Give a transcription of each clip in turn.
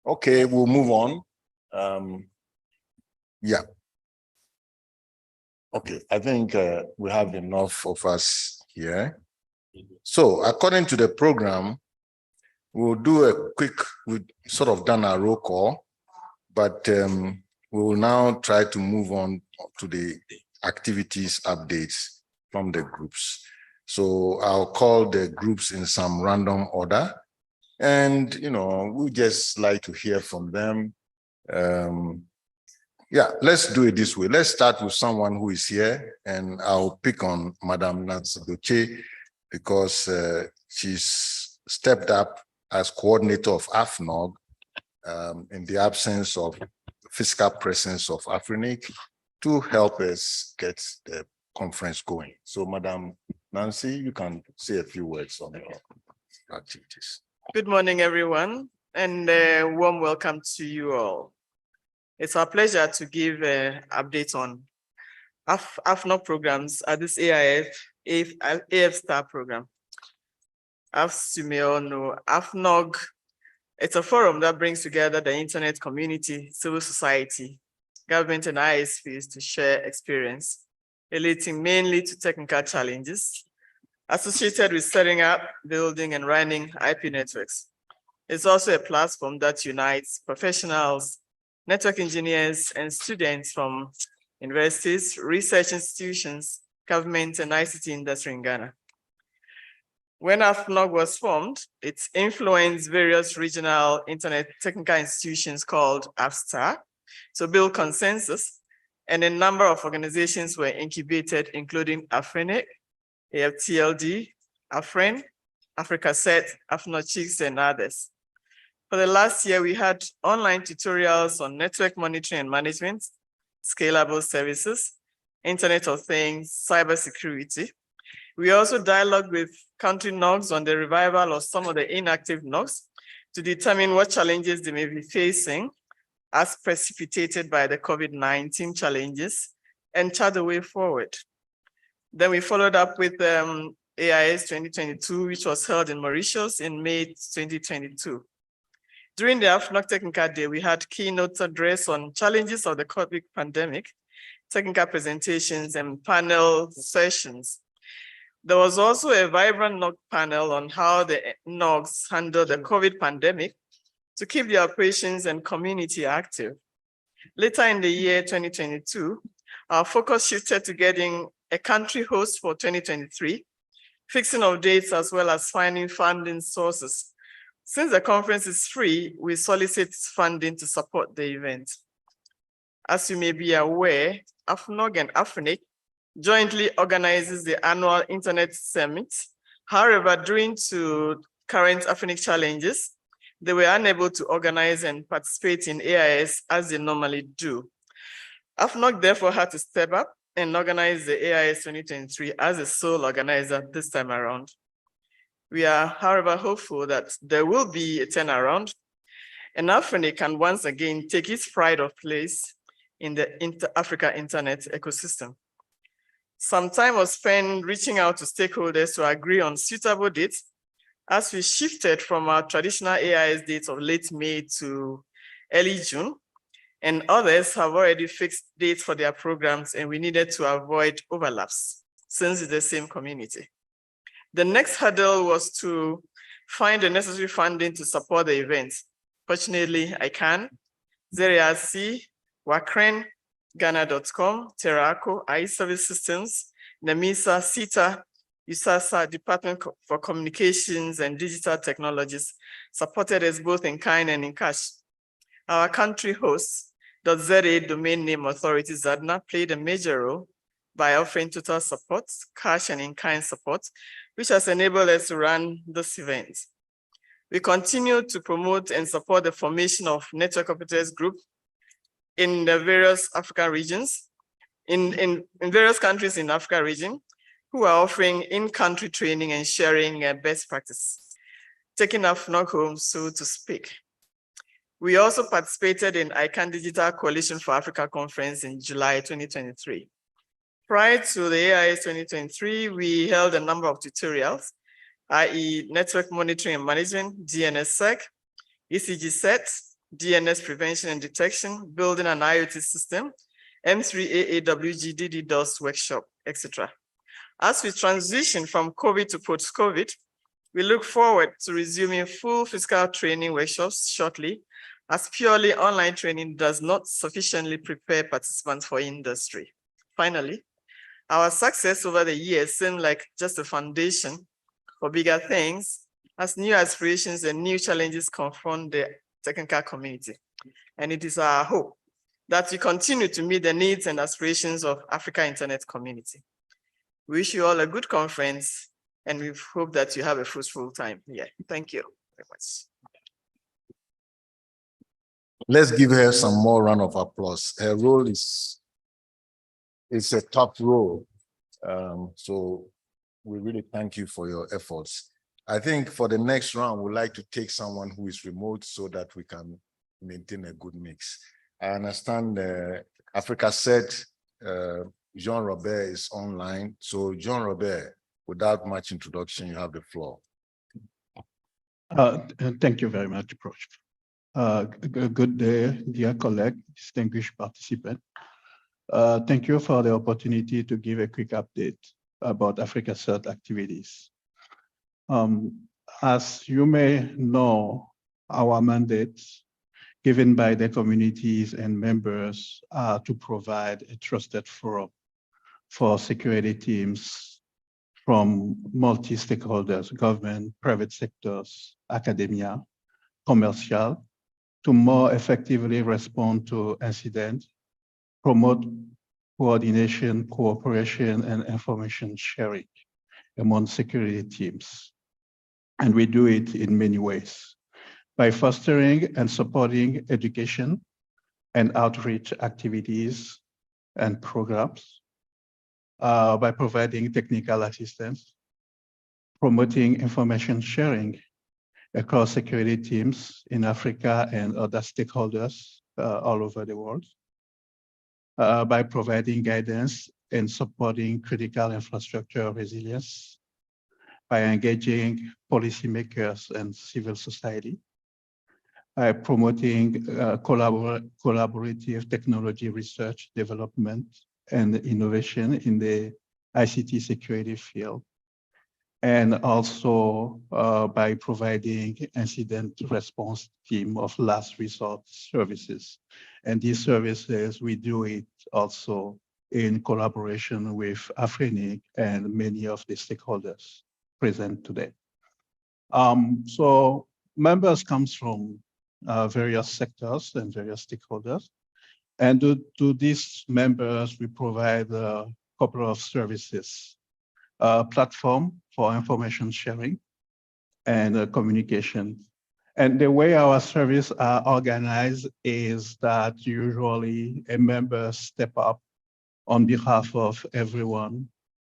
Okay, we'll move on. Yeah. Okay, I think we have enough of us here. So according to the program, we'll do a quick, we've sort of done a roll call, but we will now try to move on to the activities updates from the groups. So I'll call the groups in some random order. And, we just like to hear from them. Yeah, let's do it this way. Let's start with someone who is here, and I'll pick on Madame Nancy Doche because she's stepped up as coordinator of AFNOG in the absence of physical presence of AFRINIC to help us get the conference going. So, Madame Nancy, you can say a few words on your activities. Good morning, everyone, and a warm welcome to you all. It's our pleasure to give updates on AFNOG programs at this AF Star program. As you may all know, AFNOG, it's a forum that brings together the internet community, civil society, government and ISPs to share experience, relating mainly to technical challenges associated with setting up, building, and running IP networks. It's also a platform that unites professionals, network engineers, and students from universities, research institutions, government, and ICT industry in Ghana. When AFNOG was formed, it influenced various regional internet technical institutions called AFSTAR to build consensus, and a number of organizations were incubated, including AFRINIC, AFTLD, AFREN, AfricaSet, AFNOCHICS, and others. For the last year, we had online tutorials on network monitoring and management, scalable services, Internet of Things, cybersecurity. We also dialogued with country NOGs on the revival of some of the inactive NOGs to determine what challenges they may be facing as precipitated by the COVID-19 challenges and chart the way forward. Then we followed up with AIS 2022, which was held in Mauritius in May 2022. During the AFNOG Technical Day, we had keynotes addressed on challenges of the COVID pandemic, technical presentations, and panel sessions. There was also a vibrant NOG panel on how the NOGs handle the COVID pandemic to keep the operations and community active. Later in the year 2022, our focus shifted to getting a country host for 2023, fixing of dates, as well as finding funding sources. Since the conference is free, we solicit funding to support the event. As you may be aware, AFNOG and AFRINIC jointly organizes the annual Internet Summit. However, due to current AFRINIC challenges, they were unable to organize and participate in AIS as they normally do. AFNOG therefore had to step up and organize the AIS 2023 as a sole organizer this time around. We are, however, hopeful that there will be a turnaround and AFRINIC can once again take its pride of place in the Africa internet ecosystem. Some time was spent reaching out to stakeholders to agree on suitable dates as we shifted from our traditional AIS dates of late May to early June, and others have already fixed dates for their programs, and we needed to avoid overlaps since it's the same community. The next hurdle was to find the necessary funding to support the event. Fortunately, ICANN, ZRC, WACREN, Ghana.com, Terraco, iService Systems, NEMISA, CITA, USASA, Department for Communications and Digital Technologies supported us both in kind and in cash. Our country host, .ZA Domain Name Authority, ZADNA, played a major role by offering total support, cash and in-kind support, which has enabled us to run this event. We continue to promote and support the formation of network operators group in the various African regions, in various countries in the Africa region, who are offering in-country training and sharing best practice, taking AFNOG home, so to speak. We also participated in ICANN Digital Coalition for Africa conference in July 2023. Prior to the AIS 2023, we held a number of tutorials, i.e. network monitoring and management, DNSSEC, ECG set, DNS prevention and detection, building an IoT system, M3AAWG DDoS workshop, etc. As we transition from COVID to post-COVID, we look forward to resuming full physical training workshops shortly, as purely online training does not sufficiently prepare participants for industry. Finally, our success over the years seemed like just a foundation for bigger things, as new aspirations and new challenges confront the technical community. And it is our hope that we continue to meet the needs and aspirations of Africa Internet community. We wish you all a good conference, and we hope that you have a fruitful time here. Thank you very much. Let's give her some more round of applause. Her role is a top role. So we really thank you for your efforts. I think for the next round, we'd like to take someone who is remote so that we can maintain a good mix. I understand Africa Said, Jean Robert is online. So Jean Robert, without much introduction, you have the floor. Thank you very much, Prof. Good day, dear colleague, distinguished participant. Thank you for the opportunity to give a quick update about Africa Cert activities. As you may know, our mandates given by the communities and members are to provide a trusted forum for security teams from multi-stakeholders, government, private sectors, academia, commercial, to more effectively respond to incidents, promote coordination, cooperation, and information sharing among security teams. And we do it in many ways, by fostering and supporting education and outreach activities and programs, by providing technical assistance, promoting information sharing across security teams in Africa and other stakeholders all over the world, by providing guidance and supporting critical infrastructure resilience, by engaging policymakers and civil society, by promoting collaborative technology research, development, and innovation in the ICT security field, and also by providing incident response team of last resort services. And these services, we do it also in collaboration with Afrinic and many of the stakeholders present today. So members comes from various sectors and various stakeholders. And to these members, we provide a couple of services. Platform for information sharing and communication. And the way our services are organized is that usually a member step up on behalf of everyone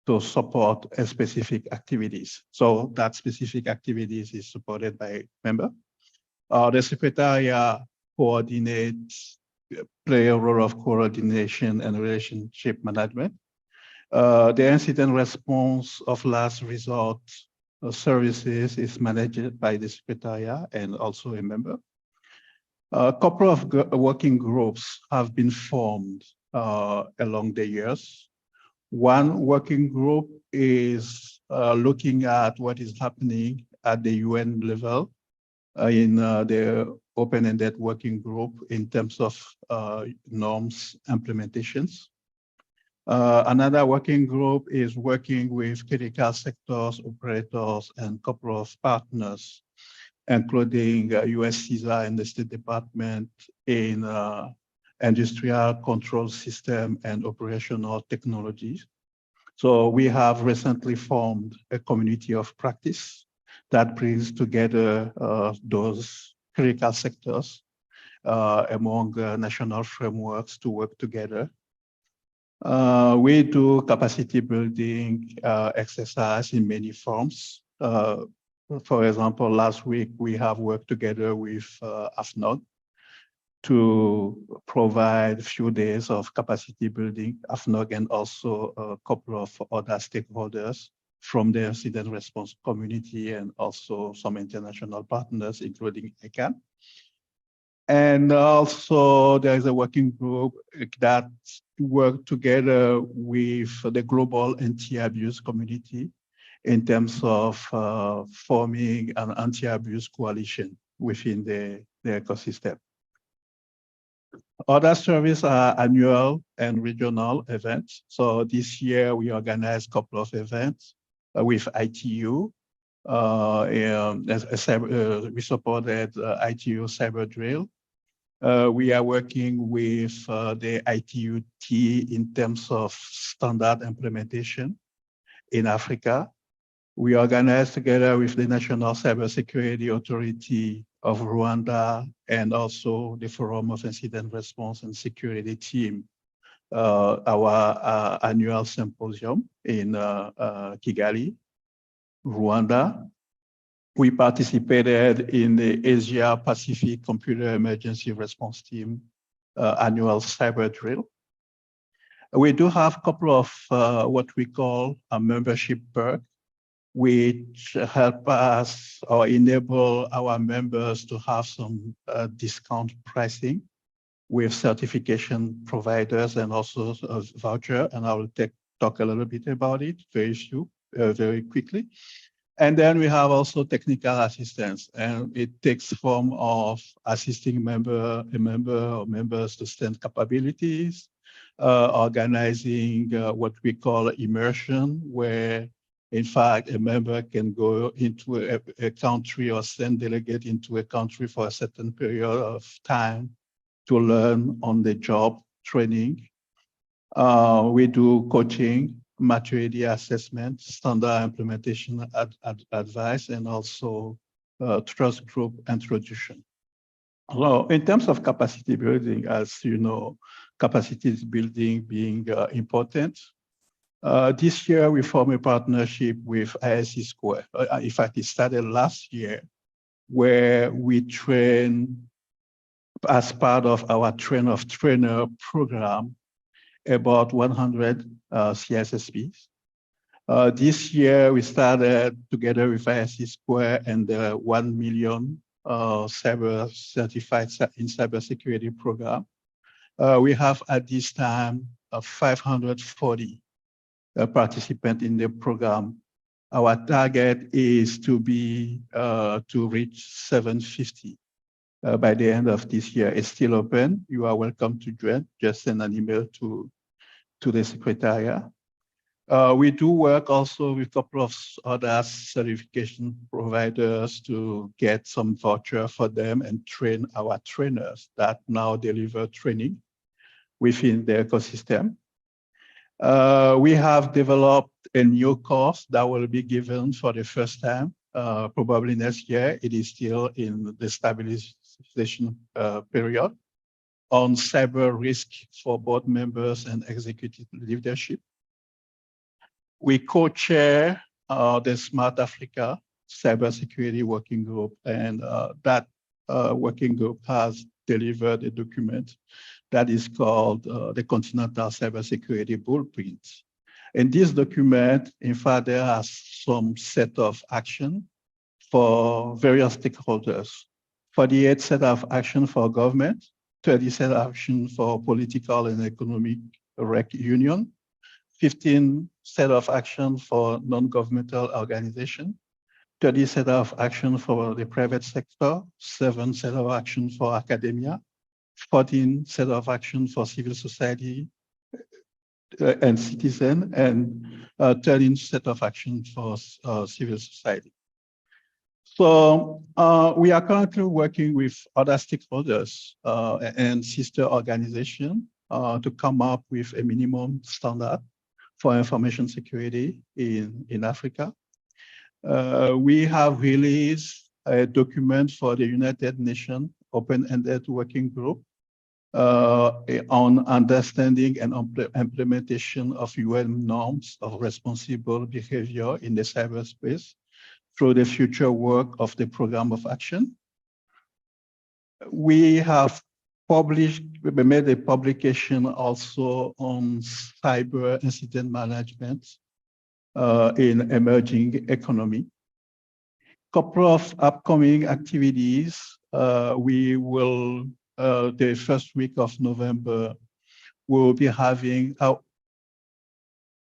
to support a specific activities. So that specific activities is supported by member. The Secretariat coordinates, play a role of coordination and relationship management. The incident response of last resort services is managed by the Secretariat and also a member. A couple of working groups have been formed along the years. One working group is looking at what is happening at the UN level in the open-ended working group in terms of norms implementations. Another working group is working with critical sectors, operators, and a couple of partners, including US CISA and the State Department in industrial control system and operational technologies. So we have recently formed a community of practice that brings together those critical sectors among national frameworks to work together. We do capacity building exercise in many forms. For example, last week we have worked together with AFNOG to provide a few days of capacity building, AFNOG and also a couple of other stakeholders from the incident response community and also some international partners, including ICANN. And also there is a working group that work together with the global anti-abuse community in terms of forming an anti-abuse coalition within the ecosystem. Other services are annual and regional events. So this year we organized a couple of events with ITU. We supported ITU Cyber Drill. We are working with the ITU-T in terms of standard implementation in Africa. We organized together with the National Cybersecurity Authority of Rwanda and also the Forum of Incident Response and Security team, our annual symposium in Kigali, Rwanda. We participated in the Asia Pacific Computer Emergency Response Team annual cyber drill. We do have a couple of what we call a membership perk, which help us or enable our members to have some discount pricing with certification providers and also a voucher. And I will talk a little bit about it very quickly. And then we have also technical assistance, and it takes form of assisting a member or members to strengthen capabilities, organizing what we call immersion, where in fact a member can go into a country or send delegate into a country for a certain period of time to learn on the job training. We do coaching, maturity assessment, standard implementation advice, and also trust group introduction. So in terms of capacity building, as you know, capacity building being important. This year, we formed a partnership with ISC Square. In fact, it started last year, where we train as part of our Train of Trainer program, about 100 CSSPs. This year, we started together with ISC Square and the 1 million cyber certified in cybersecurity program. We have at this time 540 participants in the program. Our target is to reach 750 by the end of this year. It's still open. You are welcome to join. Just send an email to the secretariat. We do work also with a couple of other certification providers to get some voucher for them and train our trainers that now deliver training within the ecosystem. We have developed a new course that will be given for the first time, probably next year. It is still in the stabilization period on cyber risk for board members and executive leadership. We co-chair the Smart Africa Cybersecurity Working Group, and that working group has delivered a document that is called the Continental Cybersecurity Blueprint. In this document, in fact, there are some set of action for various stakeholders. 48 set of action for government, 30 set of action for political and economic union, 15 set of action for non-governmental organization, 30 set of action for the private sector, 7 set of action for academia, 14 set of action for civil society and citizen, and 13 set of action for civil society. So we are currently working with other stakeholders and sister organizations to come up with a minimum standard for information security in Africa. We have released a document for the United Nations Open-Ended Working Group on understanding and implementation of UN norms of responsible behavior in the cyberspace through the future work of the program of action. We have made a publication also on cyber incident management in emerging economy. Couple of upcoming activities. We will the first week of November, we'll be having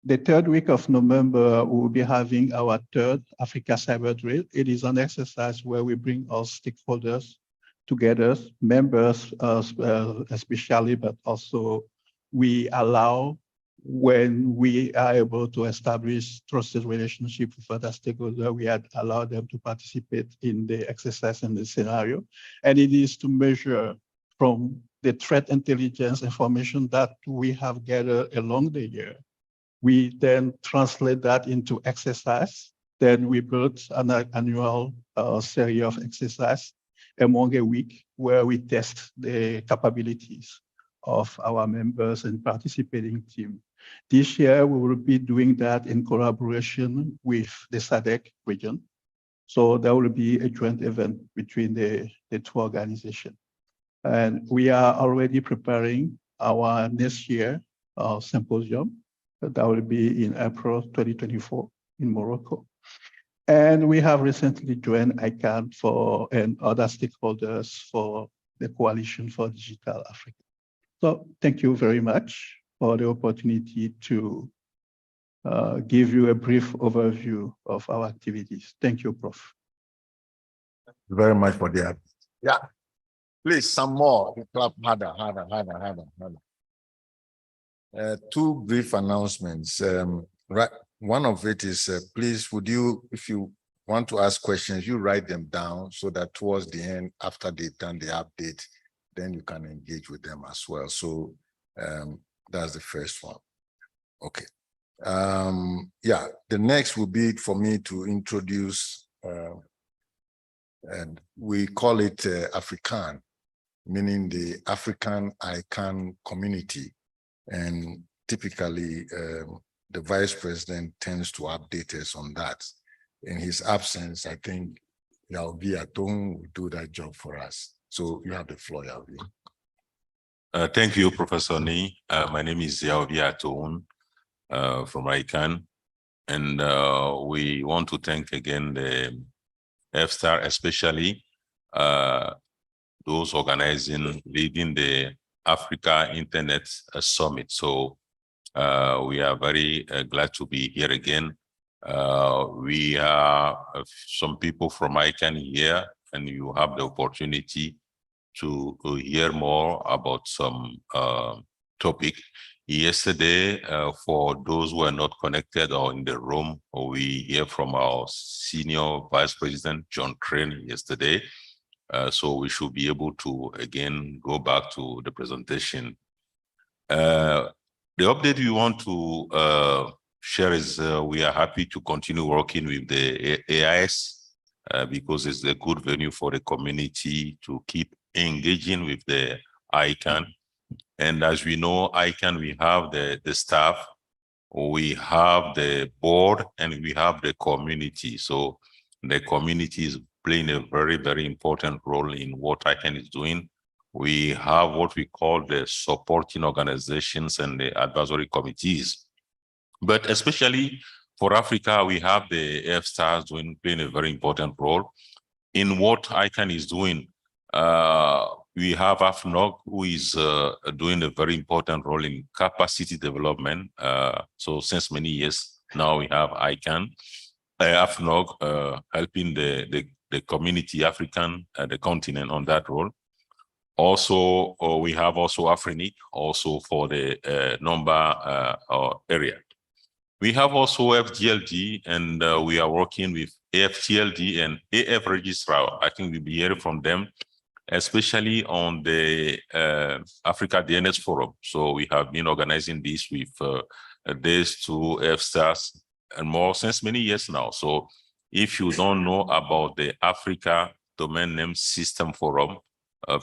the third week of November, we will be having our third Africa Cyber Drill. It is an exercise where we bring our stakeholders together, members especially, but also we allow, when we are able to establish trusted relationship with other stakeholders, we allow them to participate in the exercise and the scenario. And it is to measure from the threat intelligence information that we have gathered along the year. We then translate that into exercise. Then we build an annual series of exercise among a week where we test the capabilities of our members and participating team. This year, we will be doing that in collaboration with the SADC region. So there will be a joint event between the two organizations. And we are already preparing our next year symposium. That will be in April 2024 in Morocco. And we have recently joined ICANN and other stakeholders for the Coalition for Digital Africa. So thank you very much for the opportunity to give you a brief overview of our activities. Thank you, Prof. Very much for that. Yeah. Please, some more. Clap harder. Two brief announcements. Right, one of it is, please, would you, if you want to ask questions, you write them down so that towards the end, after they've done the update, then you can engage with them as well. So that's the first one. Okay. Yeah, the next will be for me to introduce, and we call it African, meaning the African ICANN community. And typically, the vice president tends to update us on that. In his absence, I think Yaobi Aton will do that job for us. So you have the floor, Yaobi. Thank you, Professor Nee. My name is Yaobi Aton from ICANN. And we want to thank again the FSTAR, especially those organizing, leading the Africa Internet Summit. So we are very glad to be here again. We have some people from ICANN here, and you have the opportunity to hear more about some topic. Yesterday, for those who are not connected or in the room, we hear from our Senior Vice President, John Crane, yesterday. So we should be able to, again, go back to the presentation. The update we want to share is we are happy to continue working with the AIS because it's a good venue for the community to keep engaging with the ICANN. And as we know, ICANN, we have the staff, we have the board, and we have the community. So the community is playing a very, very important role in what ICANN is doing. We have what we call the supporting organizations and the advisory committees. But especially for Africa, we have the FSTARs playing a very important role in what ICANN is doing. We have AFNOG, who is doing a very important role in capacity development. So since many years now, we have ICANN, AFNOG helping the community, African, the continent on that role. Also, we have also AFRINIC, also for the number area. We have also FGLD, and we are working with AFTLD and AF Registrar. I think we'll be hearing from them, especially on the Africa DNS Forum. So we have been organizing this with these two FSTARs and more since many years now. So if you don't know about the Africa Domain Name System Forum,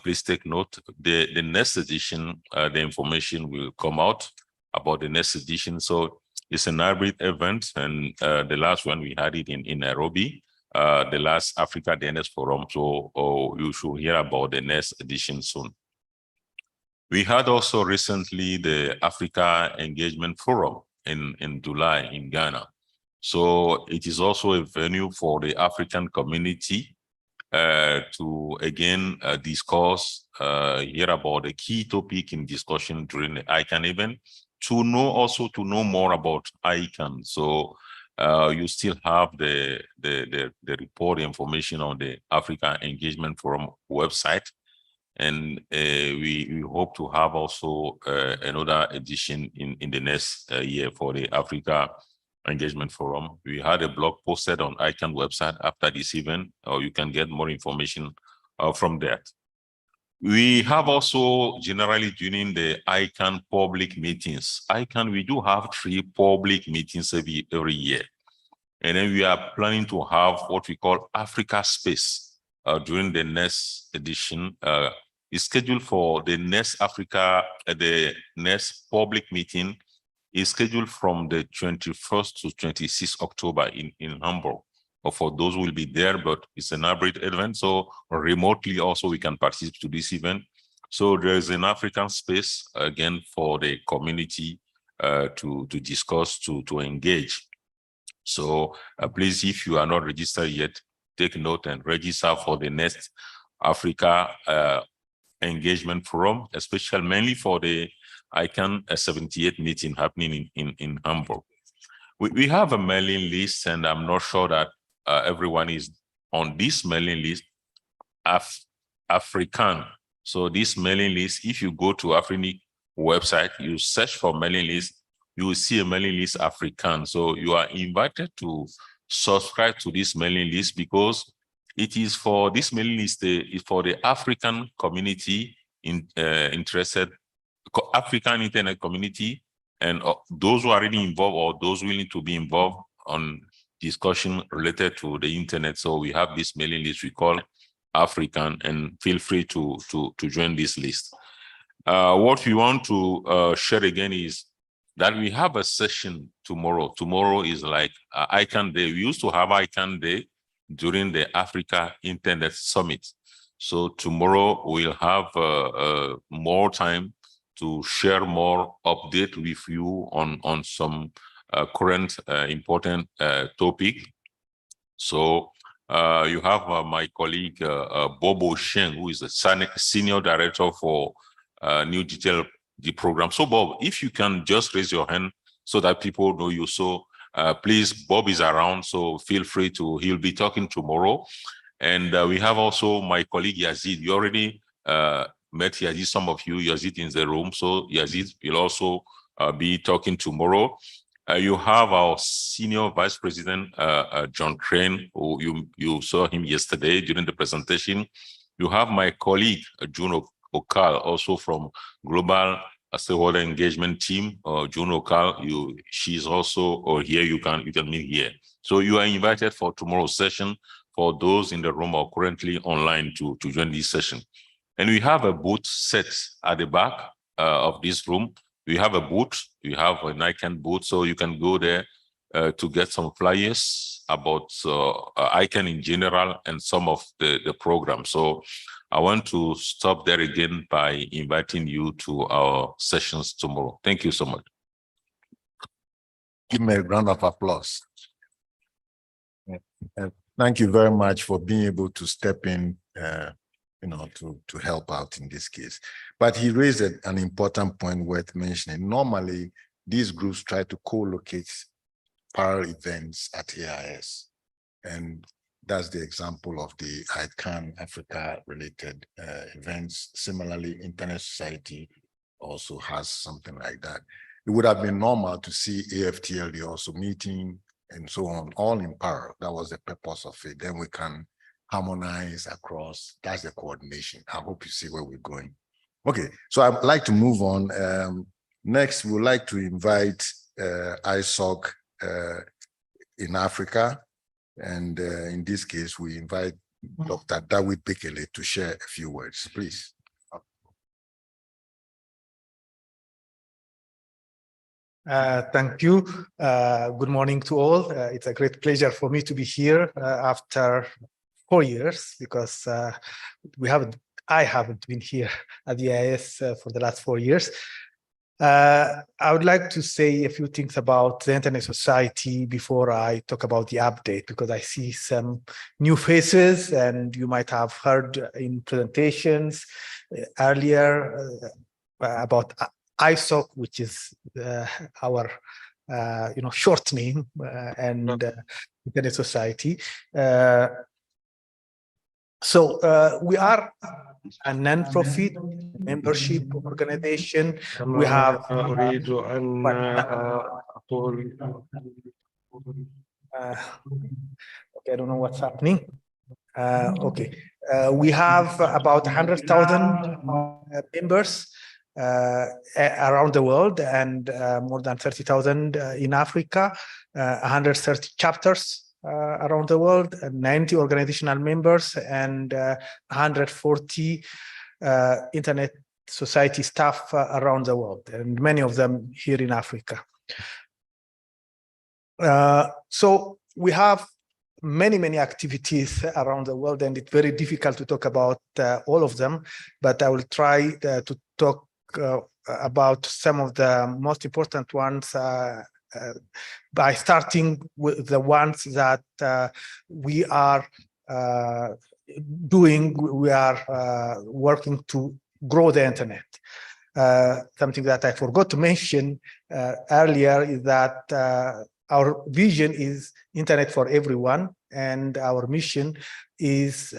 please take note. The next edition, the information will come out about the next edition. So it's an hybrid event, and the last one we had it in Nairobi, the last Africa DNS Forum. So you should hear about the next edition soon. We had also recently the Africa Engagement Forum in July in Ghana. So it is also a venue for the African community to again discuss, hear about the key topic in discussion during the ICANN event, to know more about ICANN. So you still have the report information on the Africa Engagement Forum website. And we hope to have also another edition in the next year for the Africa Engagement Forum. We had a blog posted on ICANN website after this event, or you can get more information from that. We have also generally during the ICANN public meetings. ICANN, we do have 3 public meetings every year. And then we are planning to have what we call Africa Space during the next edition. Is scheduled for the next the next public meeting is scheduled from the 21st to 26th October in Hamburg. Or for those who will be there, but it's an hybrid event, so remotely also we can participate to this event. So there's an African space again for the community to discuss, to engage. So please, if you are not registered yet, take note and register for the next Africa Engagement Forum, especially mainly for the ICANN 78 meeting happening in Hamburg. We have a mailing list, and I'm not sure that everyone is on this mailing list, African. So this mailing list, if you go to Afrinic website, you search for mailing list, you will see a mailing list African. So you are invited to subscribe to this mailing list, because it is for this mailing list for the African community interested, African internet community, and those who are already involved or those willing to be involved on discussion related to the internet. So we have this mailing list we call African, and feel free to join this list. What we want to share again is that we have a session tomorrow. Tomorrow is like ICANN Day. We used to have ICANN Day during the Africa Internet Summit. So tomorrow we'll have more time to share more update with you on some current important topic. So you have my colleague Bobo Sheng, who is the Senior Director for New Digital Program. So Bob, if you can just raise your hand so that people know you. So please, Bob is around, so feel free to, he'll be talking tomorrow. And we have also my colleague Yazid. You already met Yazid, some of you, Yazid in the room. So Yazid will also be talking tomorrow. You have our Senior Vice President, John Crane, who you saw him yesterday during the presentation. You have my colleague, June Okal, also from Global Stakeholder Engagement Team. June Okal, she's also here. You can meet here. So you are invited for tomorrow's session for those in the room or currently online to join this session. And we have a booth set at the back of this room. We have a booth, we have an ICANN booth, so you can go there to get some flyers about ICANN in general and some of the program. So I want to stop there again by inviting you to our sessions tomorrow. Thank you so much. Give me a round of applause. Thank you very much for being able to step in, to help out in this case. But he raised an important point worth mentioning. Normally, these groups try to co-locate parallel events at AIS. And that's the example of the ICANN Africa related events. Similarly, Internet Society also has something like that. It would have been normal to see AFTLD also meeting and so on, all in parallel. That was the purpose of it. Then we can harmonize across. That's the coordination. I hope you see where we're going. Okay, so I'd like to move on. Next, we'd like to invite ISOC in Africa. And in this case, we invite Dr. David Bekele to share a few words, please. Thank you. Good morning to all. It's a great pleasure for me to be here after 4 years, because I haven't been here at the IIS for the last 4 years. I would like to say a few things about the Internet Society before I talk about the update, because I see some new faces and you might have heard in presentations earlier about ISOC, which is our short name, and Internet Society. So we are a non-profit membership organization. We have أريد أن أقول okay, I don't know what's happening. Okay, we have about 100,000 members around the world, and more than 30,000 in Africa, 130 chapters around the world, 90 organizational members, and 140 Internet Society staff around the world, and many of them here in Africa. So we have many activities around the world, and it's very difficult to talk about all of them, but I will try to talk about some of the most important ones by starting with the ones that we are doing. We are working to grow the internet. Something that I forgot to mention earlier is that our vision is internet for everyone, and our mission is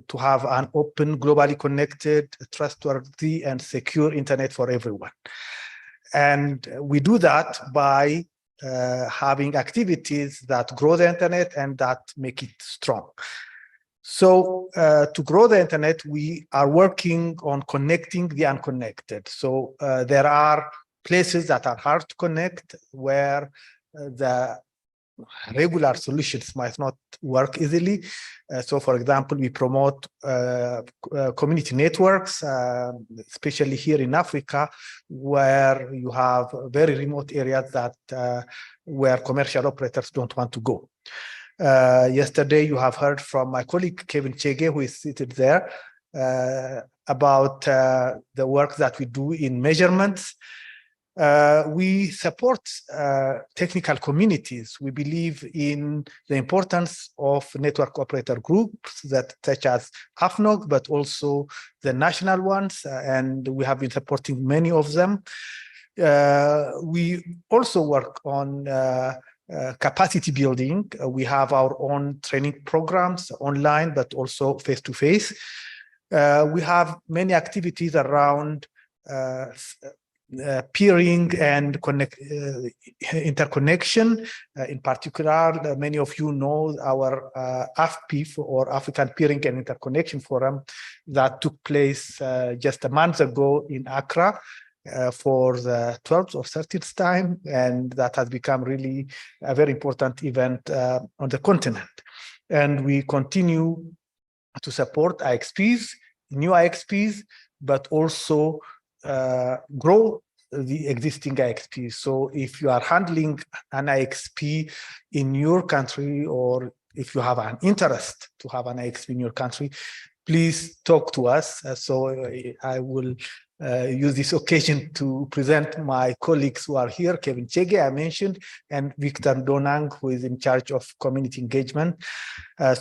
to have an open, globally connected, trustworthy, and secure internet for everyone. And we do that by having activities that grow the internet and that make it strong. So to grow the internet, we are working on connecting the unconnected. So there are places that are hard to connect, where the regular solutions might not work easily. So for example, we promote community networks, especially here in Africa, where you have very remote areas that where commercial operators don't want to go. Yesterday, you have heard from my colleague, Kevin Chege, who is seated there, about the work that we do in measurements. We support technical communities. We believe in the importance of network operator groups that such as AFNOG, but also the national ones, and we have been supporting many of them. We also work on capacity building. We have our own training programs online, but also face-to-face. We have many activities around peering and interconnection. In particular, many of you know our AFPIF, or African Peering and Interconnection Forum, that took place just a month ago in Accra for the 12th or 13th time, and that has become really a very important event on the continent. And we continue to support IXPs, new IXPs, but also grow the existing IXPs. So if you are handling an IXP in your country, or if you have an interest to have an IXP in your country, please talk to us. So I will use this occasion to present my colleagues who are here, Kevin Chege, I mentioned, and Victor Donang, who is in charge of community engagement.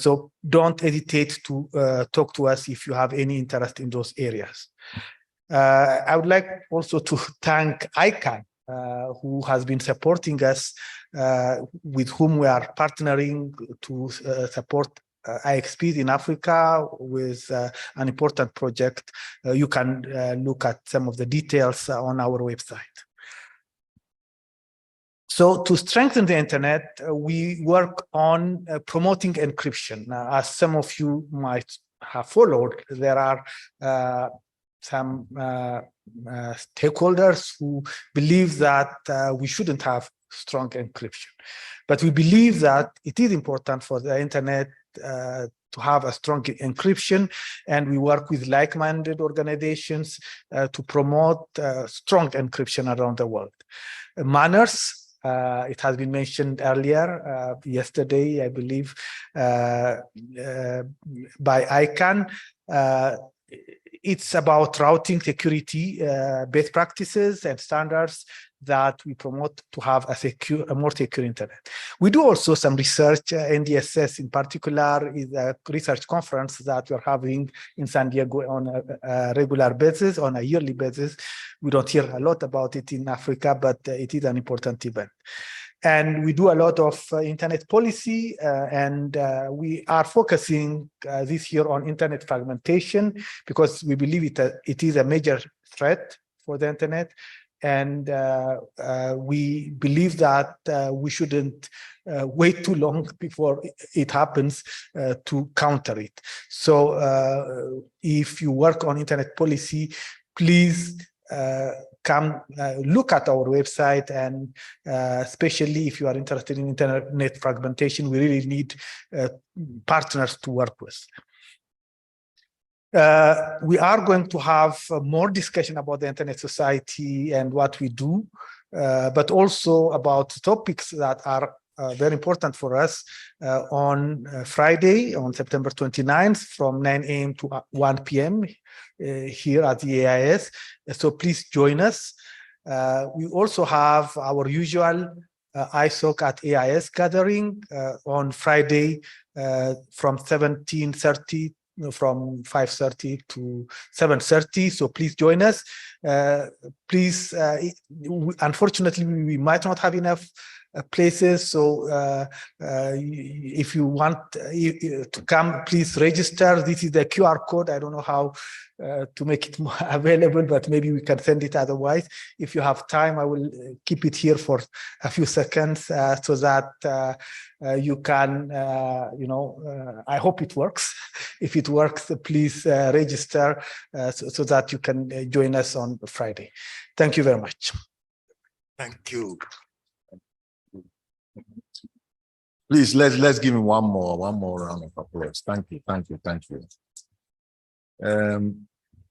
So don't hesitate to talk to us if you have any interest in those areas. I would like also to thank ICANN, who has been supporting us, with whom we are partnering to support IXPs in Africa with an important project. You can look at some of the details on our website. So to strengthen the internet, we work on promoting encryption. As some of you might have followed, there are some stakeholders who believe that we shouldn't have strong encryption. But we believe that it is important for the internet to have a strong encryption, and we work with like-minded organizations to promote strong encryption around the world. Manners, it has been mentioned earlier, yesterday, I believe, by ICANN. it's about routing security best practices and standards that we promote to have a more secure internet. We do also some research. NDSS in particular is a research conference that we're having in San Diego on a regular basis, on a yearly basis. We don't hear a lot about it in Africa, but it is an important event. And we do a lot of internet policy, and we are focusing this year on internet fragmentation because we believe it is a major threat for the internet. And we believe that we shouldn't wait too long before it happens to counter it. So if you work on internet policy, please come look at our website, and especially if you are interested in internet fragmentation, we really need partners to work with. We are going to have more discussion about the Internet Society and what we do, but also about topics that are very important for us on Friday, on September 29th, from 9 a.m. to 1 p.m. Here at the AIS. So please join us. We also have our usual ISOC at AIS gathering on Friday from 17:30, from 5:30 to 7:30. So please join us. Please, unfortunately, we might not have enough places. So if you want to come, please register. This is the QR code. I don't know how to make it more available, but maybe we can send it otherwise. If you have time, I will keep it here for a few seconds so that you can, I hope it works. If it works, please register so that you can join us on Friday. Thank you very much. Thank you. Please, let's give him one more round of applause. Thank you.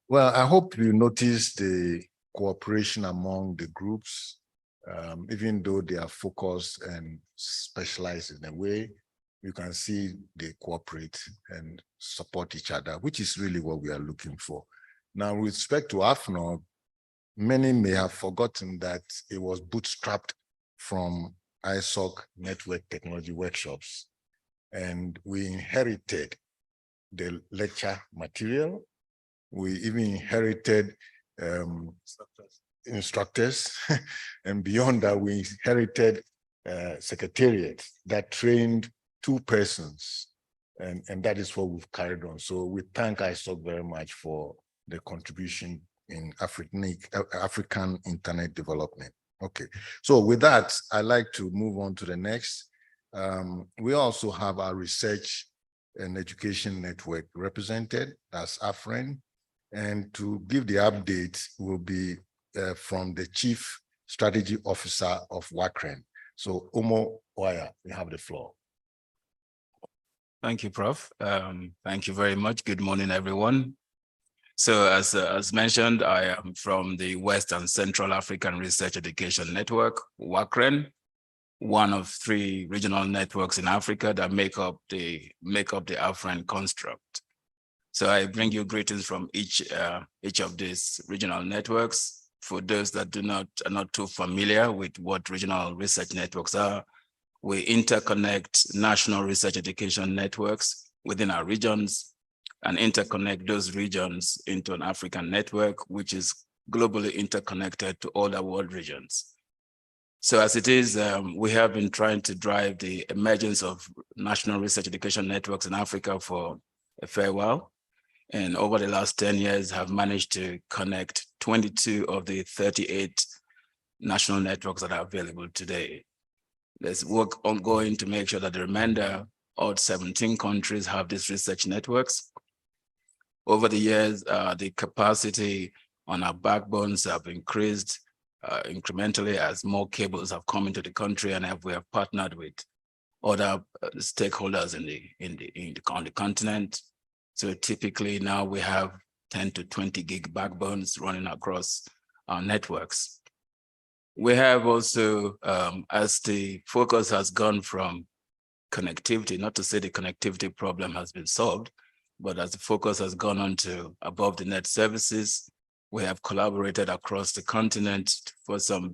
Well, I hope you noticed the cooperation among the groups, even though they are focused and specialized in a way, you can see they cooperate and support each other, which is really what we are looking for. Now, with respect to AFNOG, many may have forgotten that it was bootstrapped from ISOC network technology workshops, and we inherited the lecture material. We even inherited instructors, and beyond that, we inherited secretariat that trained 2 persons, and that is what we've carried on. So we thank ISOC very much for the contribution in African internet development. Okay, so with that, I'd like to move on to the next. We also have our research and education network represented as AFREN, and to give the update will be from the Chief Strategy Officer of WACREN. So Omo Waya, you have the floor. Thank you, Prof. Thank you very much. Good morning, everyone. So as mentioned, I am from the West and Central African Research Education Network, WACREN, one of 3 regional networks in Africa that make up the AFREN construct. So I bring you greetings from each of these regional networks. For those that are not too familiar with what regional research networks are, we interconnect national research education networks within our regions and interconnect those regions into an African network, which is globally interconnected to all the world regions. So as it is, we have been trying to drive the emergence of national research education networks in Africa for a fair while. And over the last 10 years, have managed to connect 22 of the 38 national networks that are available today. There's work ongoing to make sure that the remainder of 17 countries have these research networks. Over the years, the capacity on our backbones have increased incrementally as more cables have come into the country, and we have partnered with other stakeholders on the continent. So typically now we have 10 to 20 gig backbones running across our networks. We have also, as the focus has gone from connectivity, not to say the connectivity problem has been solved, but as the focus has gone on to above the net services, we have collaborated across the continent for some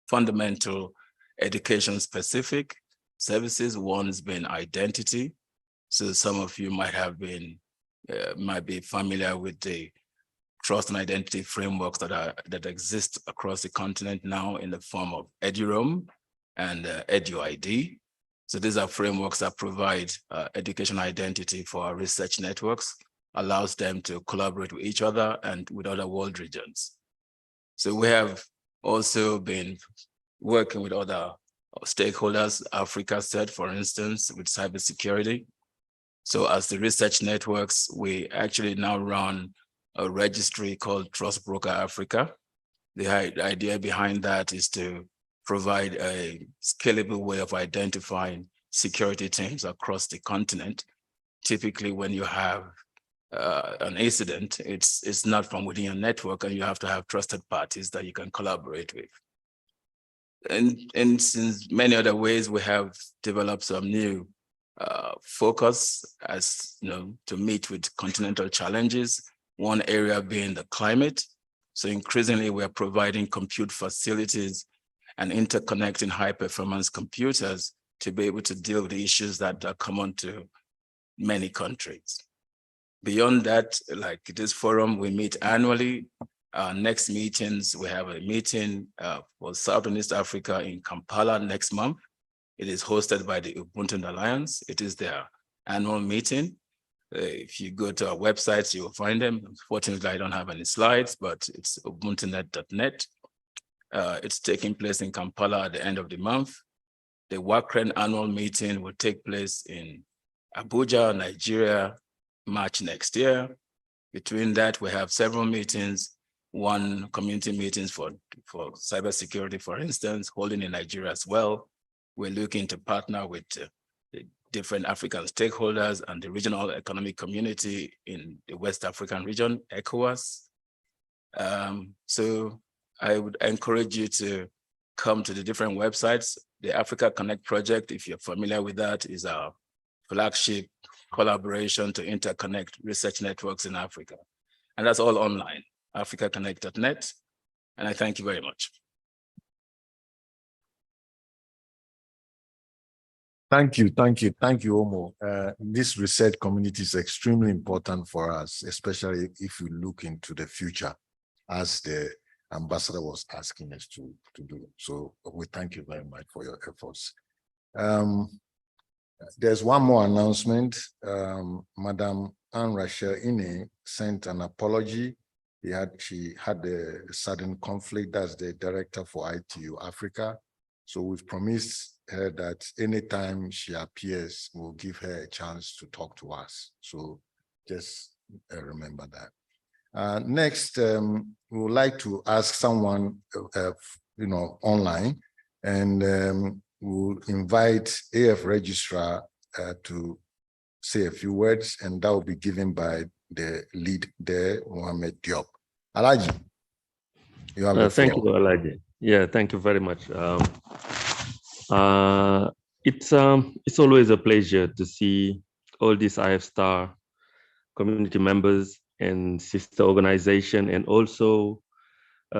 fundamental education specific services. One has been identity. So some of you might be familiar with the trust and identity frameworks that exist across the continent now in the form of EduRoam and EduID. So these are frameworks that provide education identity for our research networks, allows them to collaborate with each other and with other world regions. So we have also been working with other stakeholders, Africa said, for instance, with cybersecurity. So as the research networks, we actually now run a registry called Trust Broker Africa. The idea behind that is to provide a scalable way of identifying security teams across the continent. Typically, when you have an incident, it's not from within your network, and you have to have trusted parties that you can collaborate with. And in many other ways, we have developed some new focus to meet with continental challenges. One area being the climate. So increasingly, we're providing compute facilities and interconnecting high performance computers to be able to deal with the issues that are common to many countries. Beyond that, like this forum, we meet annually. Our next meetings, we have a meeting for South and East Africa in Kampala next month. It is hosted by the Ubuntu Alliance. It is their annual meeting. If you go to our websites, you will find them. Unfortunately, I don't have any slides, but it's ubuntunet.net. It's taking place in Kampala at the end of the month. The WACREN annual meeting will take place in Abuja, Nigeria, March next year. Between that, we have several meetings, one community meetings for cybersecurity, for instance, holding in Nigeria as well. We're looking to partner with the different African stakeholders and the regional economic community in the West African region, ECOWAS. So I would encourage you to come to the different websites. The Africa Connect project, if you're familiar with that, is our flagship collaboration to interconnect research networks in Africa. And that's all online, africaconnect.net. And I thank you very much. Thank you, Omo. This research community is extremely important for us, especially if we look into the future, as the ambassador was asking us to do. So we thank you very much for your efforts. There's one more announcement. Madam Anne Rachel Ine sent an apology. She had a sudden conflict. That's the director for ITU Africa. So we've promised her that anytime she appears, we'll give her a chance to talk to us. So just remember that. Next, we would like to ask someone, online, and we'll invite AF Registrar to say a few words, and that will be given by the lead there, Mohamed Diop. Alaji, you have the floor. Thank you, Alaji. Yeah, thank you very much. It's always a pleasure to see all these IF Star community members and sister organization, and also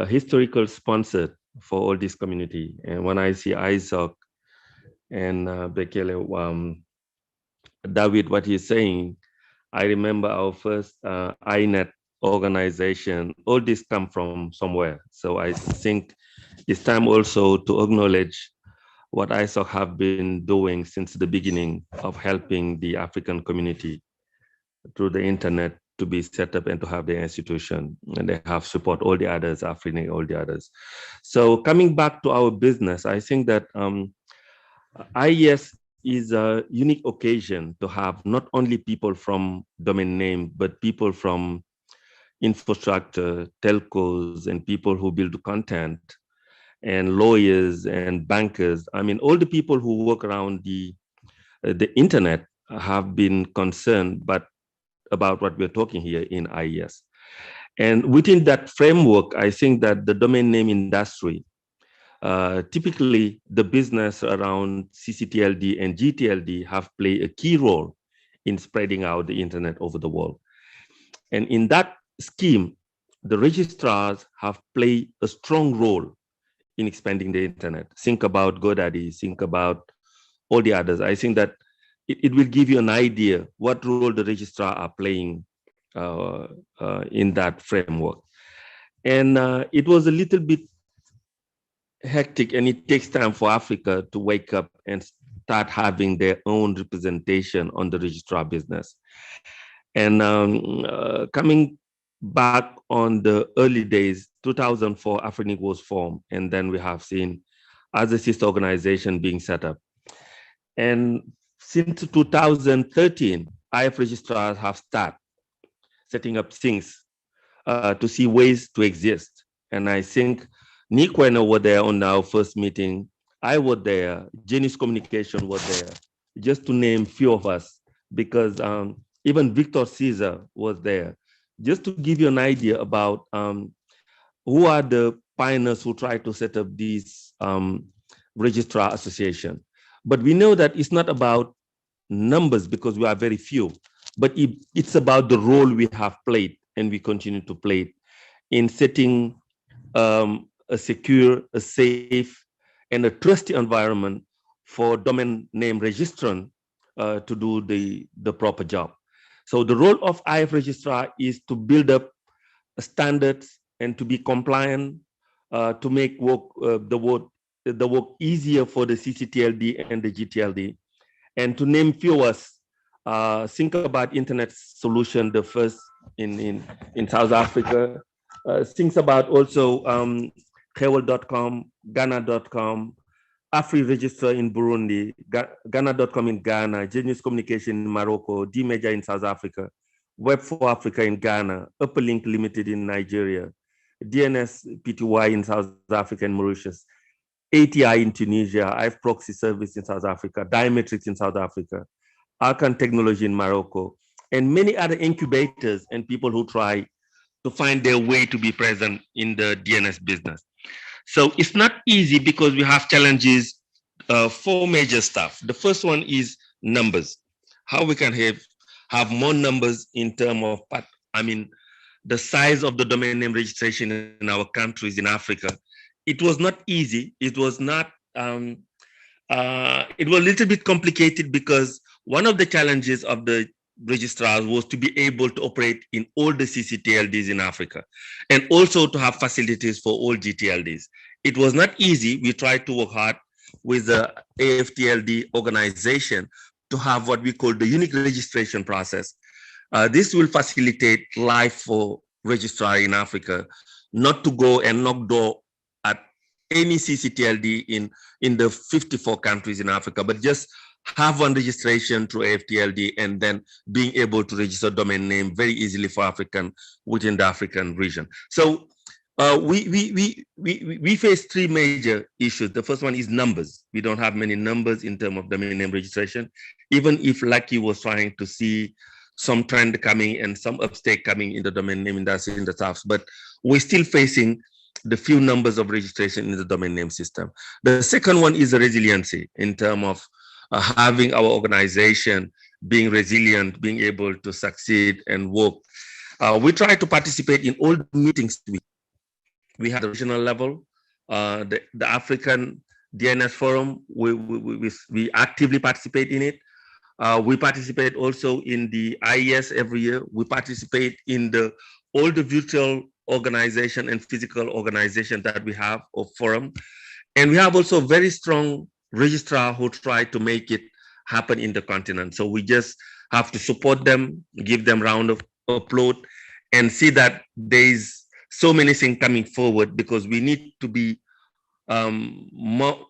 historical sponsor for all this community. And when I see Isaac and Bekele, David, what he's saying, I remember our first INET organization. All this come from somewhere. So I think it's time also to acknowledge what ISOC have been doing since the beginning of helping the African community through the internet to be set up and to have their institution, and they have support all the others, Africa, all the others. So coming back to our business, I think that IES is a unique occasion to have not only people from domain name, but people from infrastructure, telcos, and people who build content, and lawyers and bankers. I mean, all the people who work around the internet have been concerned about what we're talking here in IES. And within that framework, I think that the domain name industry, typically the business around CCTLD and GTLD have played a key role in spreading out the internet over the world. And in that scheme, the registrars have played a strong role in expanding the internet. Think about GoDaddy, think about all the others. I think that it will give you an idea what role the registrar are playing in that framework. And it was a little bit hectic, and it takes time for Africa to wake up and start having their own representation on the registrar business. And coming back on the early days, 2004, AFRINIC was formed, and then we have seen other sister organization being set up. And since 2013, IF registrars have started setting up things to see ways to exist. And I think Nick Wena were there on our first meeting. I was there, Genius Communication was there, just to name few of us, because even Victor Caesar was there, just to give you an idea about who are the pioneers who try to set up these registrar association. But we know that it's not about numbers because we are very few, but it's about the role we have played and we continue to play in setting a secure, a safe, and a trusty environment for domain name registrant to do the proper job. So the role of IF registrar is to build up standards and to be compliant, to make the work easier for the CCTLD and the GTLD. And to name few of us, think about internet solution, the first in South Africa. Think about also Kewel.com, Ghana.com, Afri Register in Burundi, Ghana.com in Ghana, Genius Communication in Morocco, D-Media in South Africa, Web4Africa in Ghana, Upperlink Limited in Nigeria, DNS Pty in South Africa and Mauritius, ATI in Tunisia, IF Proxy Service in South Africa, Diametrics in South Africa, Arcan Technology in Morocco, and many other incubators and people who try to find their way to be present in the DNS business. So it's not easy because we have challenges, 4 major stuff. The first one is numbers. How we can have more numbers in terms of, the size of the domain name registration in our countries in Africa. It was not easy. It was not, it was a little bit complicated because one of the challenges of the registrars was to be able to operate in all the CCTLDs in Africa and also to have facilities for all GTLDs. It was not easy. We tried to work hard with the AFTLD organization to have what we call the unique registration process. This will facilitate life for registrar in Africa, not to go and knock door at any CCTLD in the 54 countries in Africa, but just have one registration through AFTLD and then being able to register domain name very easily for African within the African region. So we face 3 major issues. The first one is numbers. We don't have many numbers in terms of domain name registration, even if Lucky was trying to see some trend coming and some uptake coming in the domain name industry in the South, but we're still facing the few numbers of registration in the domain name system. The second one is the resiliency in terms of having our organization being resilient, being able to succeed and work. We try to participate in all the meetings. We have the regional level, the African DNS Forum, we actively participate in it. We participate also in the IES every year. We participate in all the virtual organization and physical organization that we have of forum. And we have also very strong registrar who try to make it happen in the continent. So we just have to support them, give them round of applause, and see that there's so many things coming forward because we need to be more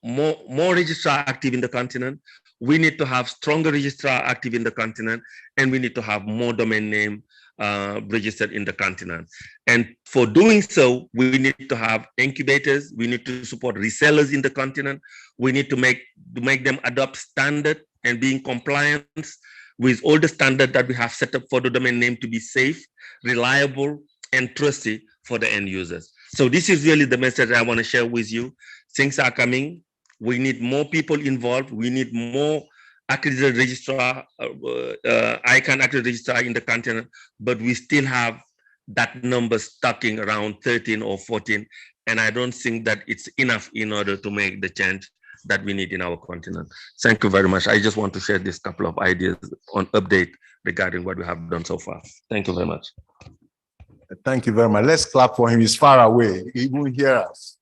registrar active in the continent. We need to have stronger registrar active in the continent, and we need to have more domain name registered in the continent. And for doing so, we need to have incubators. We need to support resellers in the continent. We need to make them adopt standard and be in compliance with all the standards that we have set up for the domain name to be safe, reliable, and trusty for the end users. So this is really the message I want to share with you. Things are coming. We need more people involved. We need more accredited registrar, ICANN accredited registrar in the continent, but we still have that number stucking around 13 or 14. And I don't think that it's enough in order to make the change that we need in our continent. Thank you very much. I just want to share this couple of ideas on update regarding what we have done so far. Thank you very much. Thank you very much. Let's clap for him. He's far away. He won't hear us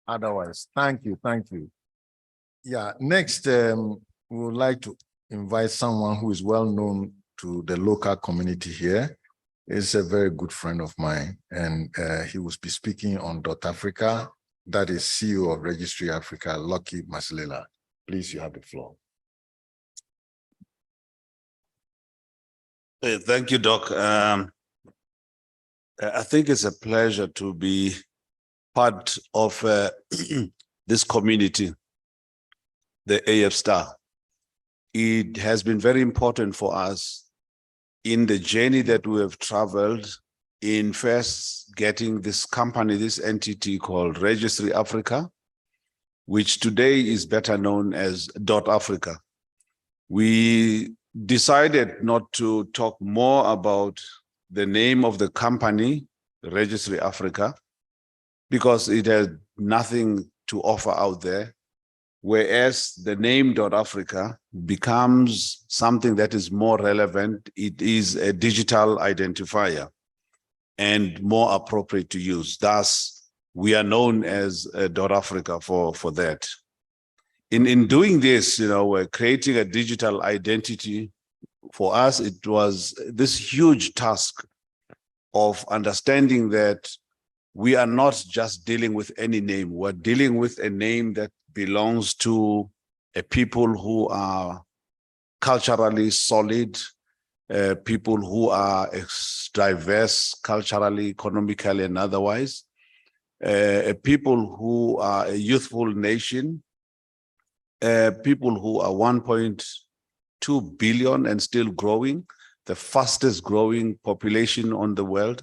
otherwise. Thank you. Thank you. Yeah, next, we would like to invite someone who is well known to the local community here. He's a very good friend of mine, and he will be speaking on .Africa. That is CEO of Registry Africa, Lucky Masilela. Please, you have the floor. Thank you, Doc. I think it's a pleasure to be part of this community, the AF Star. It has been very important for us in the journey that we have traveled in first getting this company, this entity called Registry Africa, which today is better known as .Africa. We decided not to talk more about the name of the company, Registry Africa, because it had nothing to offer out there, whereas the name .Africa becomes something that is more relevant. It is a digital identifier and more appropriate to use. Thus, we are known as .Africa for that. In doing this, we're creating a digital identity. For us, it was this huge task of understanding that we are not just dealing with any name. We're dealing with a name that belongs to a people who are culturally solid, people who are diverse culturally, economically, and otherwise, people who are a youthful nation, people who are 1.2 billion and still growing, the fastest growing population on the world.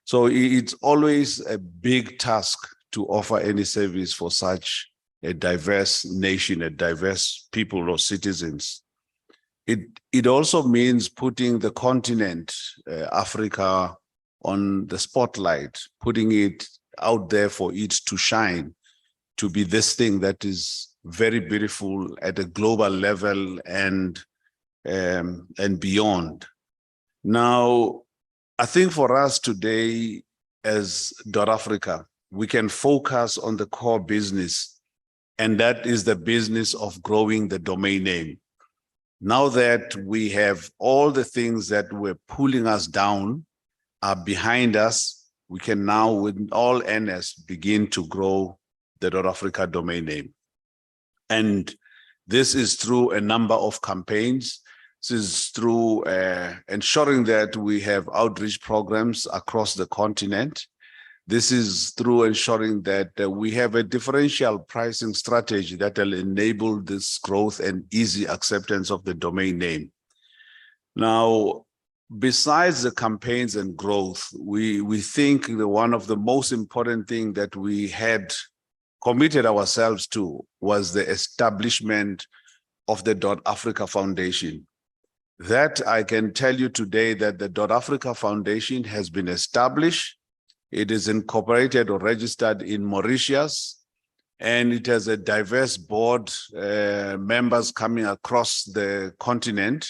So it's always a big task to offer any service for such a diverse nation, a diverse people or citizens. It also means putting the continent, Africa, on the spotlight, putting it out there for it to shine, to be this thing that is very beautiful at a global level and beyond. Now, I think for us today as .Africa, we can focus on the core business, and that is the business of growing the domain name. Now that we have all the things that were pulling us down are behind us, we can now, with all earnest, begin to grow the .Africa domain name. And this is through a number of campaigns. This is through ensuring that we have outreach programs across the continent. This is through ensuring that we have a differential pricing strategy that will enable this growth and easy acceptance of the domain name. Now, besides the campaigns and growth, we think that one of the most important things that we had committed ourselves to was the establishment of the .Africa Foundation. That I can tell you today that the .Africa Foundation has been established. It is incorporated or registered in Mauritius, and it has a diverse board, members coming across the continent.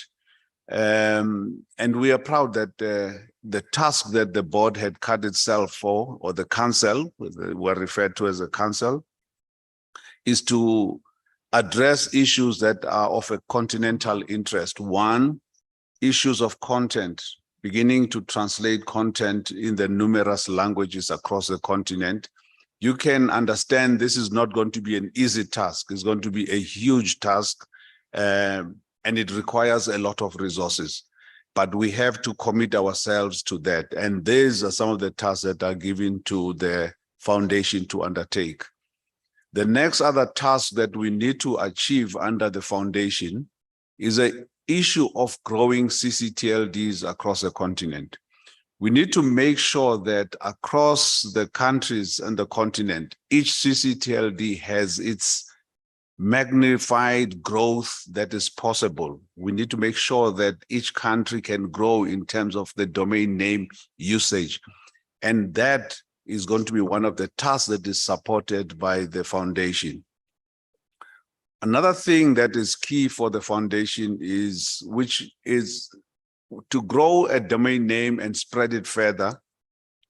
And we are proud that the task that the board had cut itself for, or the council, were referred to as a council, is to address issues that are of a continental interest. One, issues of content, beginning to translate content in the numerous languages across the continent. You can understand this is not going to be an easy task. It's going to be a huge task, and it requires a lot of resources. But we have to commit ourselves to that. And these are some of the tasks that are given to the foundation to undertake. The next other task that we need to achieve under the foundation is an issue of growing CCTLDs across the continent. We need to make sure that across the countries and the continent, each CCTLD has its magnified growth that is possible. We need to make sure that each country can grow in terms of the domain name usage. And that is going to be one of the tasks that is supported by the foundation. Another thing that is key for the foundation is, which is to grow a domain name and spread it further.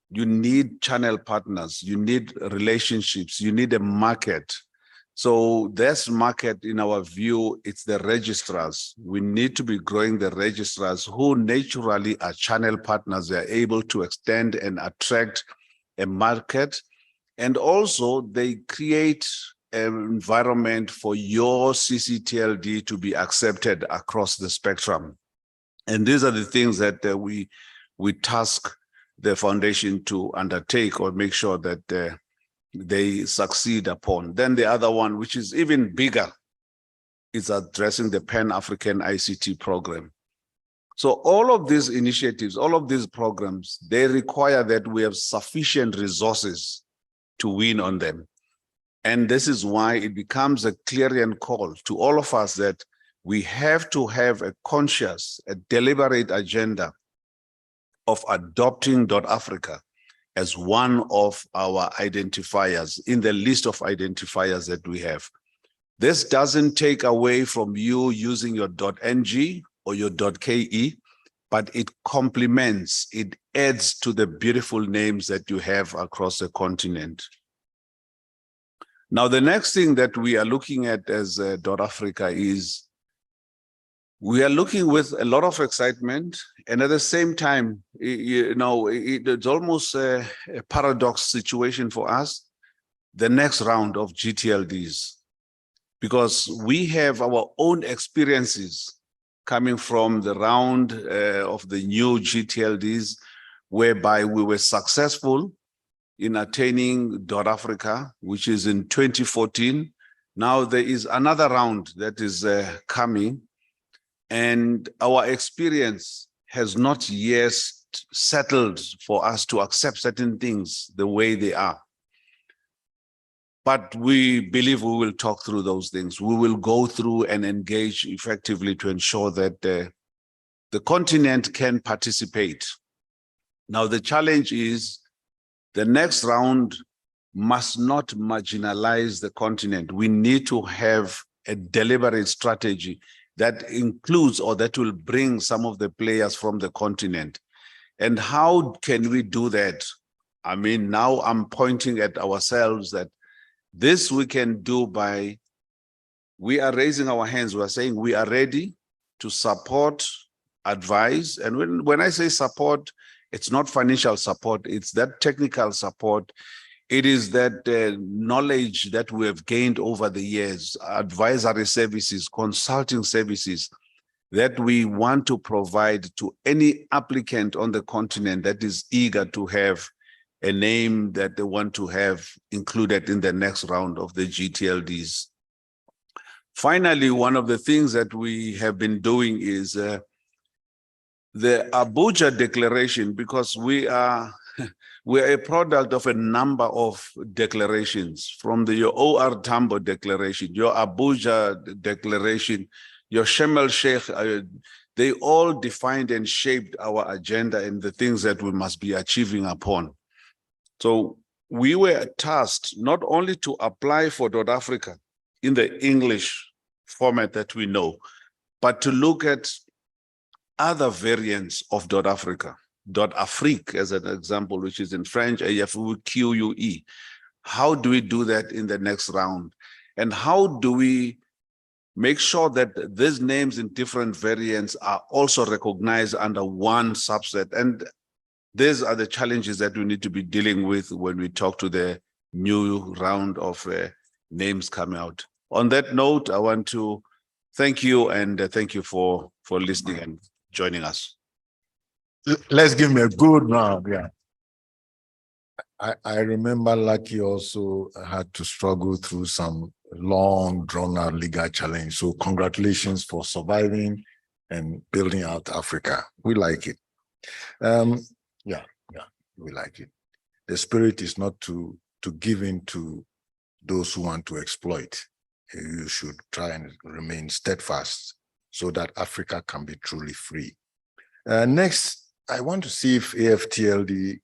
You need channel partners, you need relationships, you need a market. So this market, in our view, it's the registrars. We need to be growing the registrars who naturally are channel partners. They are able to extend and attract a market. And also they create an environment for your CCTLD to be accepted across the spectrum. And these are the things that we task the foundation to undertake or make sure that they succeed upon. Then the other one, which is even bigger, is addressing the Pan-African ICT program. So all of these initiatives, all of these programs, they require that we have sufficient resources to win on them. And this is why it becomes a clarion call to all of us that we have to have a conscious, a deliberate agenda of adopting .Africa as one of our identifiers in the list of identifiers that we have. This doesn't take away from you using your .ng or your .ke, but it complements, it adds to the beautiful names that you have across the continent. Now, the next thing that we are looking at as .Africa is we are looking with a lot of excitement, and at the same time, it's almost a paradox situation for us, the next round of GTLDs, because we have our own experiences coming from the round of the new GTLDs, whereby we were successful in attaining .Africa, which is in 2014. Now there is another round that is coming, and our experience has not yet settled for us to accept certain things the way they are. But we believe we will talk through those things. We will go through and engage effectively to ensure that the continent can participate. Now, the challenge is the next round must not marginalize the continent. We need to have a deliberate strategy that includes or that will bring some of the players from the continent. And how can we do that? I mean, now I'm pointing at ourselves that this we can do by, we are raising our hands. We are saying we are ready to support, advise. And when I say support, it's not financial support, it's that technical support. It is that knowledge that we have gained over the years, advisory services, consulting services that we want to provide to any applicant on the continent that is eager to have a name that they want to have included in the next round of the GTLDs. Finally, one of the things that we have been doing is the Abuja Declaration, because we are a product of a number of declarations, from your OR Tambo Declaration, your Abuja Declaration, your Sharm el-Sheikh. They all defined and shaped our agenda and the things that we must be achieving upon. So we were tasked not only to apply for .Africa in the English format that we know, but to look at other variants of .Africa. .Afrique as an example, which is in French, AFQUE. How do we do that in the next round? And how do we make sure that these names in different variants are also recognized under one subset? And these are the challenges that we need to be dealing with when we talk to the new round of names coming out. On that note, I want to thank you, and thank you for listening and joining us. Let's give me a good round. Yeah. I remember Lucky also had to struggle through some long drawn out legal challenge. So congratulations for surviving and building out Africa. We like it. Yeah, we like it. The spirit is not to give in to those who want to exploit. you should try and remain steadfast so that Africa can be truly free. Next, I want to see if AFTLD,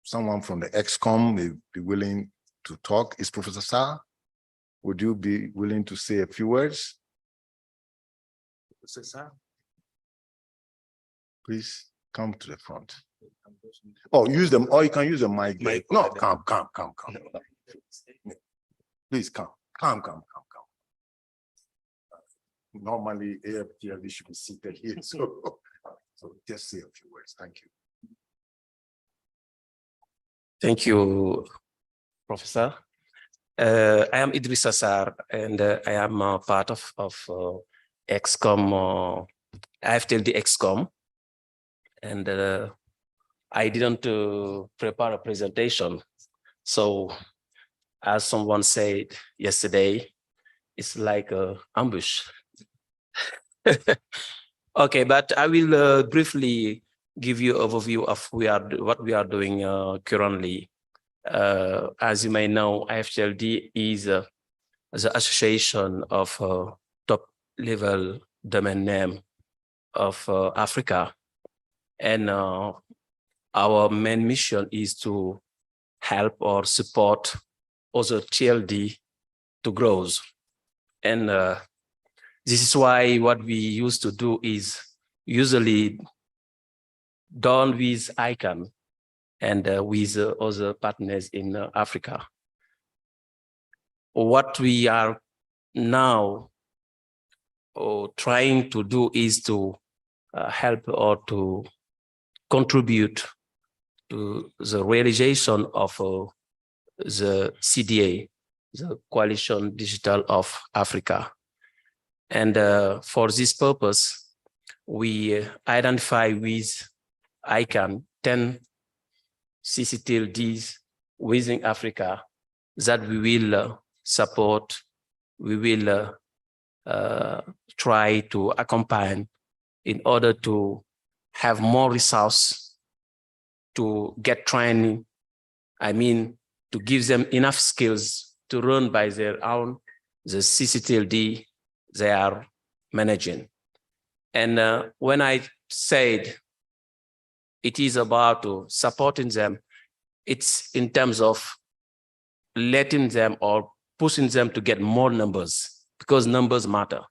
someone from the ExCom may be willing to talk. Is Professor Sarr? Would you be willing to say a few words? Professor Sarr? Please come to the front. Oh, use them, or you can use a mic. No, come. Please come. Normally, AFTLD should be seated here, so just say a few words. Thank you. Thank you, Professor. I am Idrissa Sarr, and I am part of ExCom, AFTLD ExCom, and I didn't prepare a presentation. So, as someone said yesterday, it's like an ambush. Okay, but I will briefly give you an overview of what we are doing currently. As you may know, AFTLD is the association of top-level domain name of Africa. And our main mission is to help or support other TLD to grow. And this is why what we used to do is usually done with ICANN and with other partners in Africa. What we are now trying to do is to help or to contribute to the realization of the CDA, the Coalition Digital of Africa. And for this purpose, we identify with ICANN 10 CCTLDs within Africa that we will support, we will try to accompany in order to have more resources to get training. I mean, to give them enough skills to run by their own the CCTLD they are managing. And when I said it is about supporting them, it's in terms of letting them or pushing them to get more numbers, because numbers matter.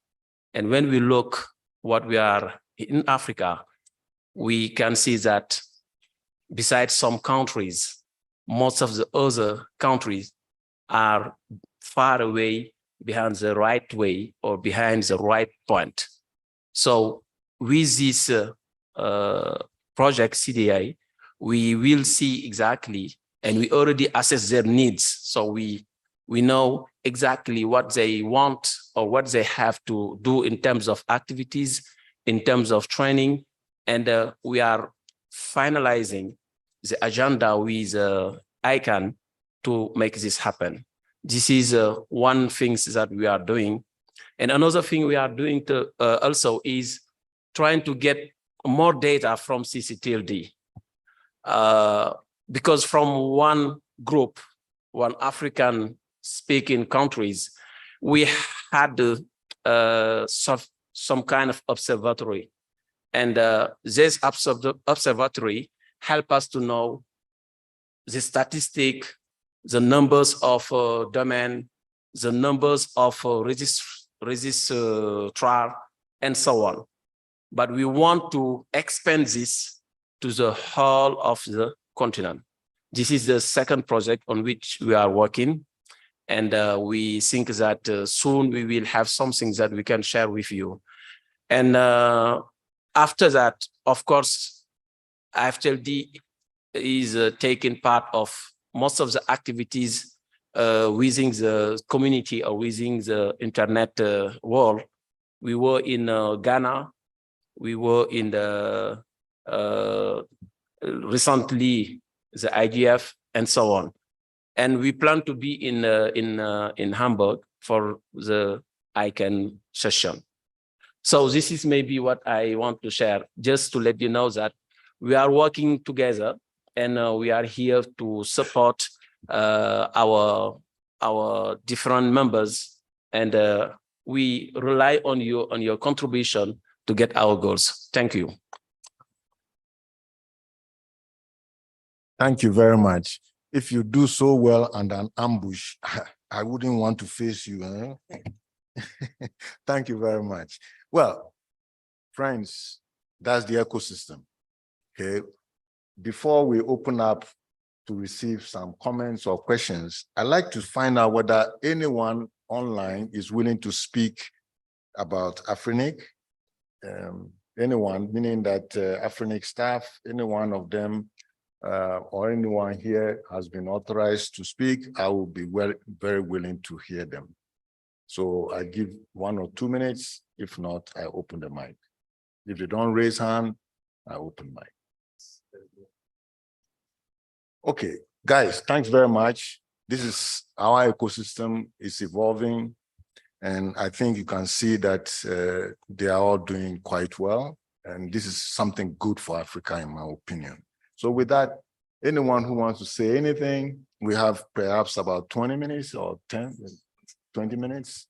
And when we look what we are in Africa, we can see that besides some countries, most of the other countries are far away behind the right way or behind the right point. So with this project CDI, we will see exactly, and we already assess their needs. So we know exactly what they want or what they have to do in terms of activities, in terms of training, and we are finalizing the agenda with ICANN to make this happen. This is one thing that we are doing. And another thing we are doing also is trying to get more data from CCTLD. Because from one group, one African speaking countries, we had some kind of observatory. And this observatory help us to know the statistic, the numbers of domain, the numbers of registrar, and so on. But we want to expand this to the whole of the continent. This is the second project on which we are working. And we think that soon we will have something that we can share with you. And after that, of course, AFTLD is taking part of most of the activities within the community or within the internet world. We were in Ghana, we were in the recently the IGF and so on. And we plan to be in Hamburg for the ICANN session. So this is maybe what I want to share, just to let you know that we are working together and we are here to support our different members and we rely on your contribution to get our goals. Thank you. Thank you very much. If you do so well under an ambush, I wouldn't want to face you. Eh? Thank you very much. Well, friends, that's the ecosystem. Okay. Before we open up to receive some comments or questions, I'd like to find out whether anyone online is willing to speak about Afrinic. Anyone, meaning that Afrinic staff, any one of them or anyone here has been authorized to speak, I will be very willing to hear them. So I give 1 or 2 minutes. If not, I open the mic. If they don't raise hand, I open mic. Okay, guys, thanks very much. This is our ecosystem is evolving, and I think you can see that they are all doing quite well. And this is something good for Africa, in my opinion. So with that, anyone who wants to say anything, we have perhaps about 20 minutes or 20 minutes.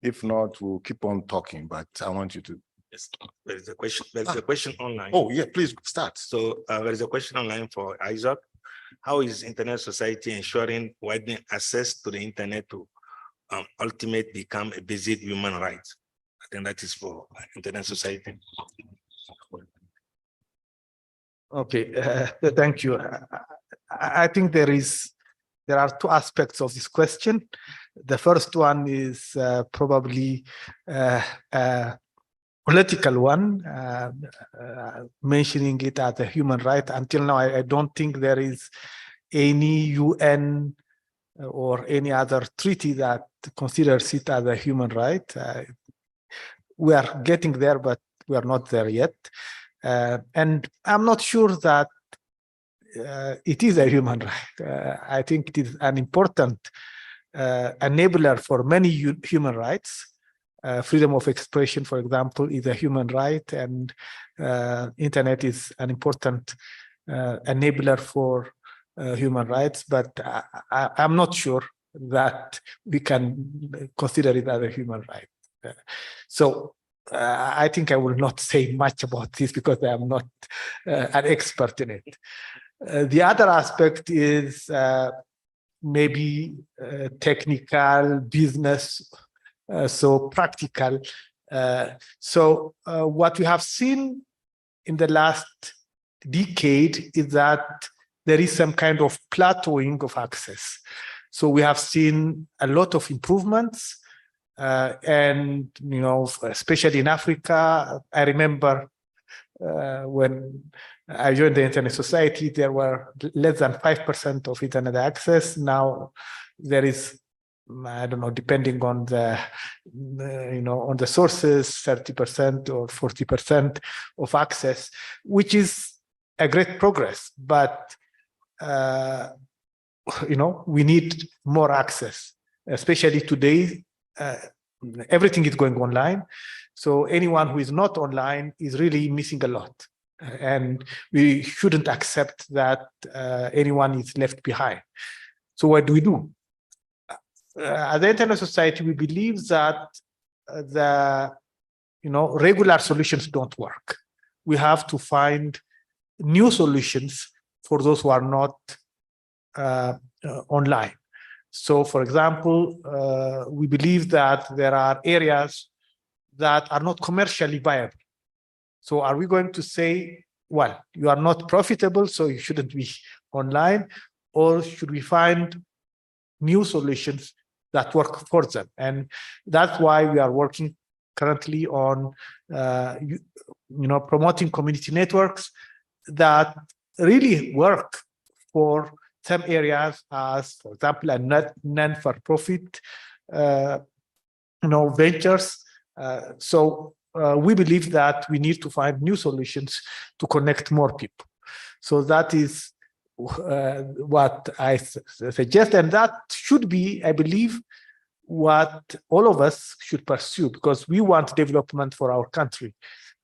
If not, we'll keep on talking, but I want you to. Yes, there is a question. There is a question online. Oh, yeah, please start. So there is a question online for Isaac. How is Internet Society ensuring widening access to the internet to ultimately become a basic human right? I think that is for Internet Society. Okay, thank you. I think there are 2 aspects of this question. The first one is probably political one, mentioning it as a human right. Until now, I don't think there is any UN or any other treaty that considers it as a human right. We are getting there, but we are not there yet. And I'm not sure that it is a human right. I think it is an important enabler for many human rights. Freedom of expression, for example, is a human right, and internet is an important enabler for human rights, but I'm not sure that we can consider it as a human right. So I think I will not say much about this because I am not an expert in it. The other aspect is maybe technical, business, so practical. So what we have seen in the last decade is that there is some kind of plateauing of access. So we have seen a lot of improvements, and especially in Africa. I remember when I joined the Internet Society, there were less than 5% of internet access. Now there is, I don't know, depending on the on the sources, 30% or 40% of access, which is a great progress. But we need more access, especially today. Everything is going online, so anyone who is not online is really missing a lot, and we shouldn't accept that anyone is left behind. So what do we do? As the Internet Society, we believe that the regular solutions don't work. We have to find new solutions for those who are not online. So, for example, we believe that there are areas that are not commercially viable. So are we going to say, well, you are not profitable, so you shouldn't be online, or should we find new solutions that work for them? And that's why we are working currently on promoting community networks that really work for some areas, as for example, a non-for-profit ventures. So we believe that we need to find new solutions to connect more people. So that is what I suggest, and that should be, I believe, what all of us should pursue, because we want development for our country.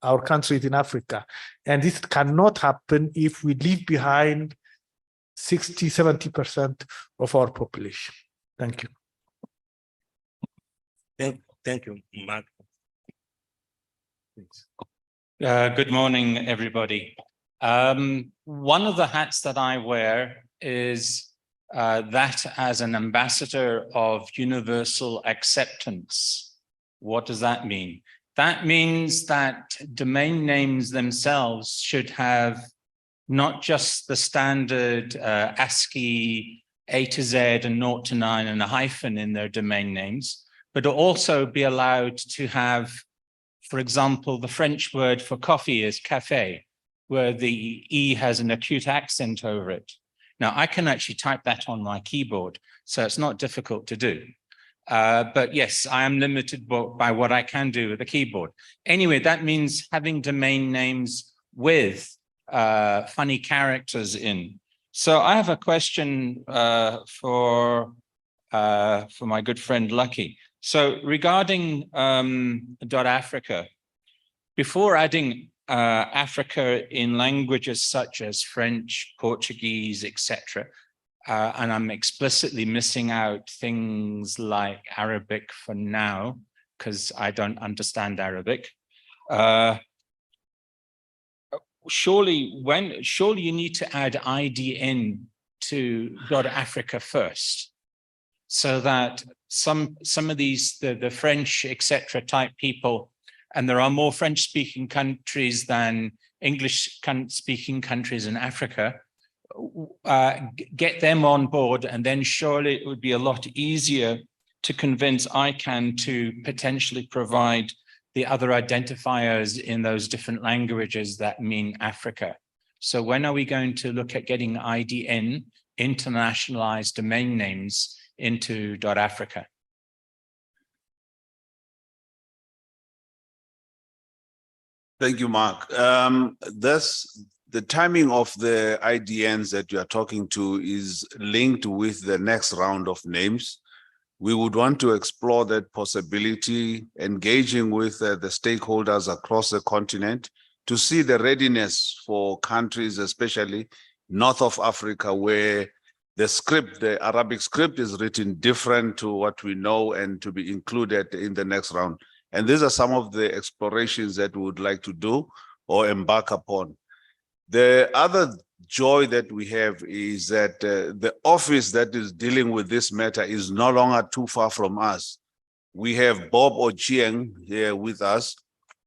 Our country is in Africa, and this cannot happen if we leave behind 60-70% of our population. Thank you. Thank you, Mark. Good morning, everybody. One of the hats that I wear is that as an ambassador of universal acceptance. What does that mean? That means that domain names themselves should have not just the standard ASCII A to Z and 0 to 9 and a hyphen in their domain names, but also be allowed to have, for example, the French word for coffee is café, where the E has an acute accent over it. Now, I can actually type that on my keyboard, so it's not difficult to do. But yes, I am limited by what I can do with the keyboard. Anyway, that means having domain names with funny characters in. So I have a question for my good friend Lucky. So regarding .Africa, before adding Africa in languages such as French, Portuguese, etc., and I'm explicitly missing out things like Arabic for now, because I don't understand Arabic. Surely you need to add IDN to .Africa first, so that some of these, the French, etc. type people, and there are more French-speaking countries than English-speaking countries in Africa, get them on board, and then surely it would be a lot easier to convince ICANN to potentially provide the other identifiers in those different languages that mean Africa. So when are we going to look at getting IDN, internationalized domain names, into .Africa? Thank you, Mark. The timing of the IDNs that you are talking to is linked with the next round of names. We would want to explore that possibility, engaging with the stakeholders across the continent to see the readiness for countries, especially north of Africa, where the script, the Arabic script, is written different to what we know and to be included in the next round. And these are some of the explorations that we would like to do or embark upon. The other joy that we have is that the office that is dealing with this matter is no longer too far from us. We have Bob Ochieng here with us,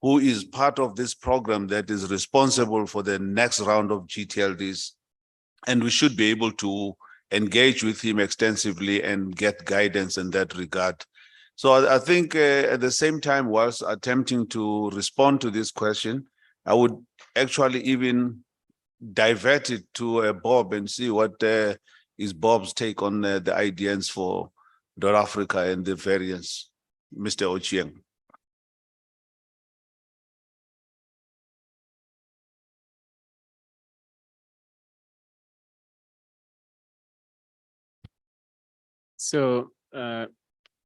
who is part of this program that is responsible for the next round of GTLDs. And we should be able to engage with him extensively and get guidance in that regard. So I think at the same time, whilst attempting to respond to this question, I would actually even divert it to Bob and see what is Bob's take on the IDNs for .Africa and the variants. Mr. Ochieng. So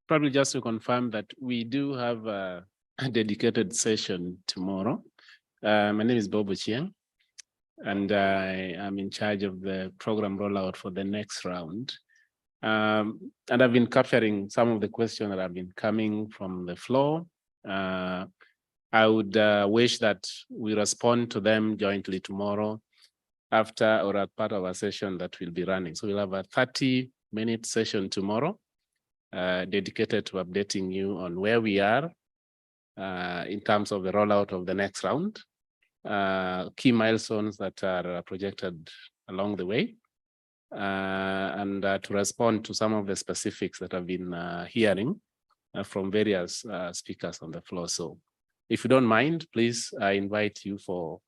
probably just to confirm that we do have a dedicated session tomorrow. My name is Bob Ochieng, and I am in charge of the program rollout for the next round. And I've been capturing some of the questions that have been coming from the floor. I would wish that we respond to them jointly tomorrow after or as part of a session that we'll be running. So we'll have a 30-minute session tomorrow dedicated to updating you on where we are in terms of the rollout of the next round, key milestones that are projected along the way, and to respond to some of the specifics that I've been hearing from various speakers on the floor. So if you don't mind, please, I invite you for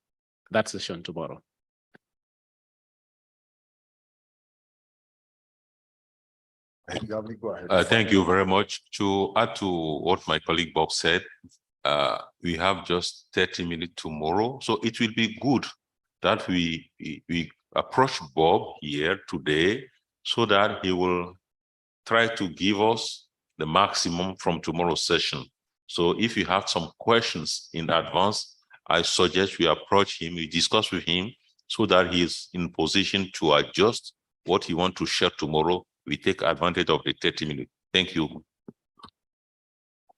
that session tomorrow. Thank you very much. To add to what my colleague Bob said, we have just 30 minutes tomorrow. So it will be good that we approach Bob here today so that he will try to give us the maximum from tomorrow's session. So if you have some questions in advance, I suggest we approach him, we discuss with him so that he is in position to adjust what he wants to share tomorrow. We take advantage of the 30 minutes. Thank you.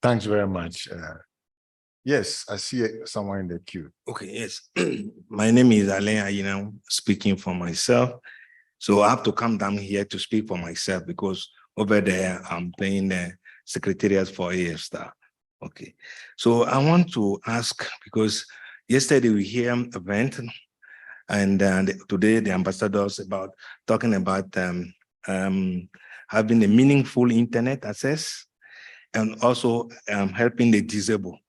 Thanks very much. Yes, I see someone in the queue. Okay, yes. My name is Alain Ayinam, speaking for myself. So I have to come down here to speak for myself because over there I'm playing the secretariat for AF Star. Okay. So I want to ask, because yesterday we hear an event and today the ambassadors about talking about having a meaningful internet access and also helping the disabled.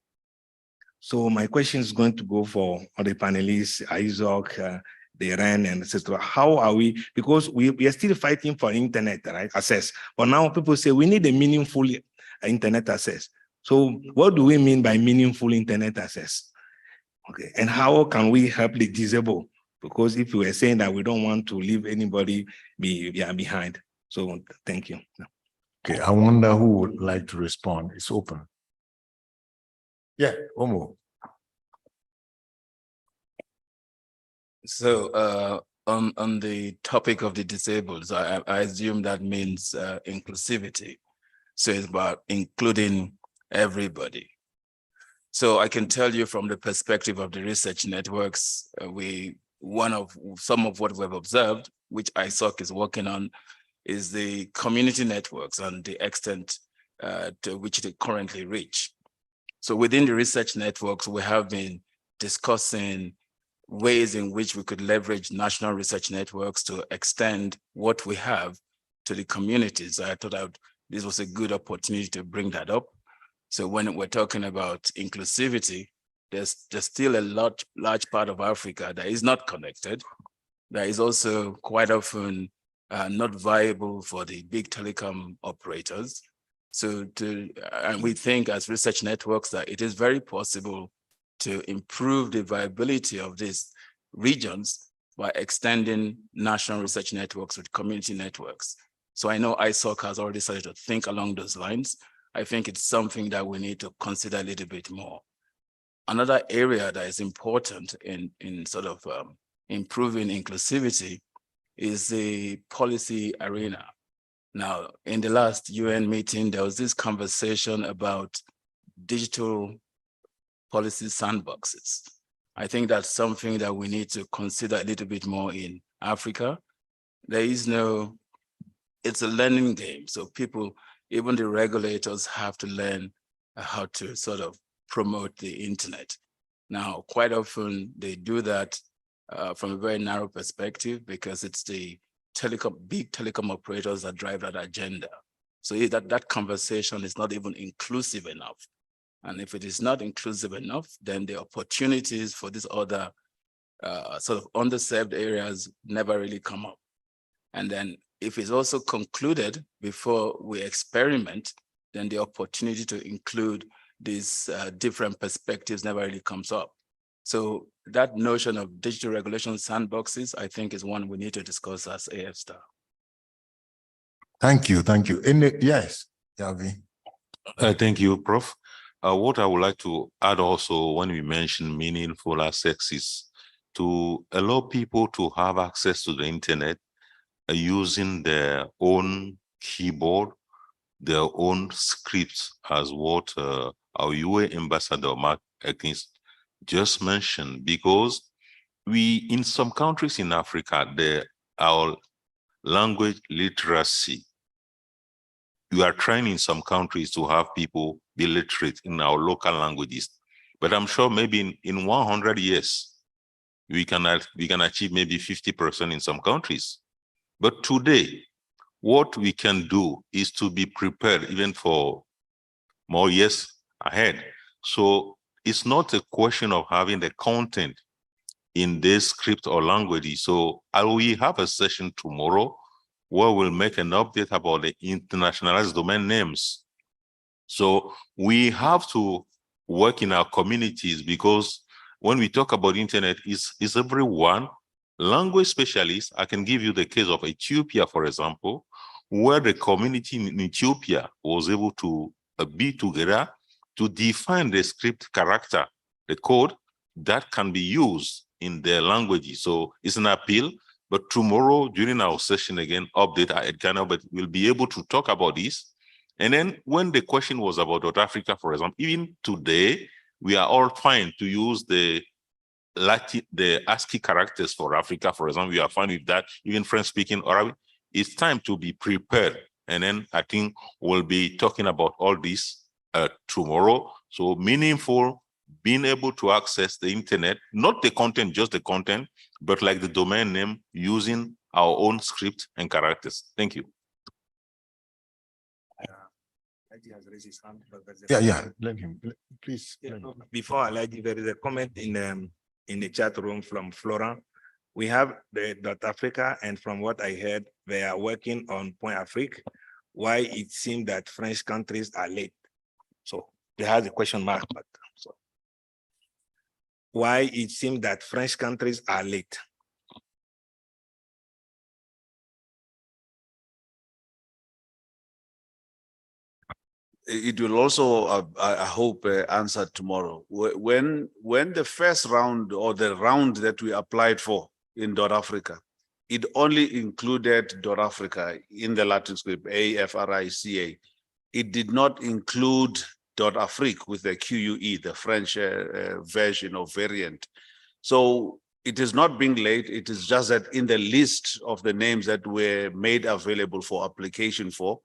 So my question is going to go for all the panelists, Isaac, the RAN, and etc. How are we? Because we are still fighting for internet access, but now people say we need a meaningful internet access. So what do we mean by meaningful internet access? Okay, and how can we help the disabled? Because if we are saying that we don't want to leave anybody behind. So thank you. Okay, I wonder who would like to respond. It's open. Yeah, Omo. So on the topic of the disabled, I assume that means inclusivity. So it's about including everybody. So I can tell you from the perspective of the research networks, some of what we've observed, which ISOC is working on, is the community networks and the extent to which they currently reach. So within the research networks, we have been discussing ways in which we could leverage national research networks to extend what we have to the communities. I thought this was a good opportunity to bring that up. So when we're talking about inclusivity, there's still a large part of Africa that is not connected, that is also quite often not viable for the big telecom operators. So and we think as research networks that it is very possible to improve the viability of these regions by extending national research networks with community networks. So I know ISOC has already started to think along those lines. I think it's something that we need to consider a little bit more. Another area that is important in sort of improving inclusivity is the policy arena. Now, in the last UN meeting, there was this conversation about digital policy sandboxes. I think that's something that we need to consider a little bit more in Africa. It's a learning game. So people, even the regulators have to learn how to sort of promote the internet. Now, quite often they do that from a very narrow perspective because it's the big telecom operators that drive that agenda. So that conversation is not even inclusive enough. And if it is not inclusive enough, then the opportunities for these other sort of underserved areas never really come up. And then if it's also concluded before we experiment, then the opportunity to include these different perspectives never really comes up. So that notion of digital regulation sandboxes, I think, is one we need to discuss as AF Star. Thank you. Yes, Yavi. Thank you, Prof. What I would like to add also when we mention meaningful access is to allow people to have access to the internet using their own keyboard, their own scripts, as what our UA ambassador, Mark Atkins, just mentioned, because in some countries in Africa, our language literacy, we are trying in some countries to have people be literate in our local languages. But I'm sure maybe in 100 years, we can achieve maybe 50% in some countries. But today, what we can do is to be prepared even for more years ahead. So it's not a question of having the content in this script or language. So we have a session tomorrow where we'll make an update about the internationalized domain names. So we have to work in our communities, because when we talk about internet, it's everyone. Language specialists, I can give you the case of Ethiopia, for example, where the community in Ethiopia was able to be together to define the script character, the code that can be used in their languages. So it's an appeal. But tomorrow, during our session again, update at Ghana, but we'll be able to talk about this And then when the question was about Africa, for example, even today, we are all fine to use the Latin, the ASCII characters for Africa, for example, we are fine with that, even French-speaking Arabic. It's time to be prepared. And then I think we'll be talking about all this tomorrow. So meaningful, being able to access the internet, not the content, just the content, but like the domain name using our own script and characters. Thank you. Yeah. Let him, please. Before I let you, there is a comment in the chat room from Flora. We have the Africa, and from what I heard, they are working on Point Afrique. Why it seems that French countries are late. So they have a question mark, but so why it seems that French countries are late. It will also, I hope, answer tomorrow. When the first round or the round that we applied for in Africa, it only included Africa in the Latin script, AFRICA. It did not include Afrique with the QUE, the French version or variant. So it is not being late. It is just that in the list of the names that were made available for application for,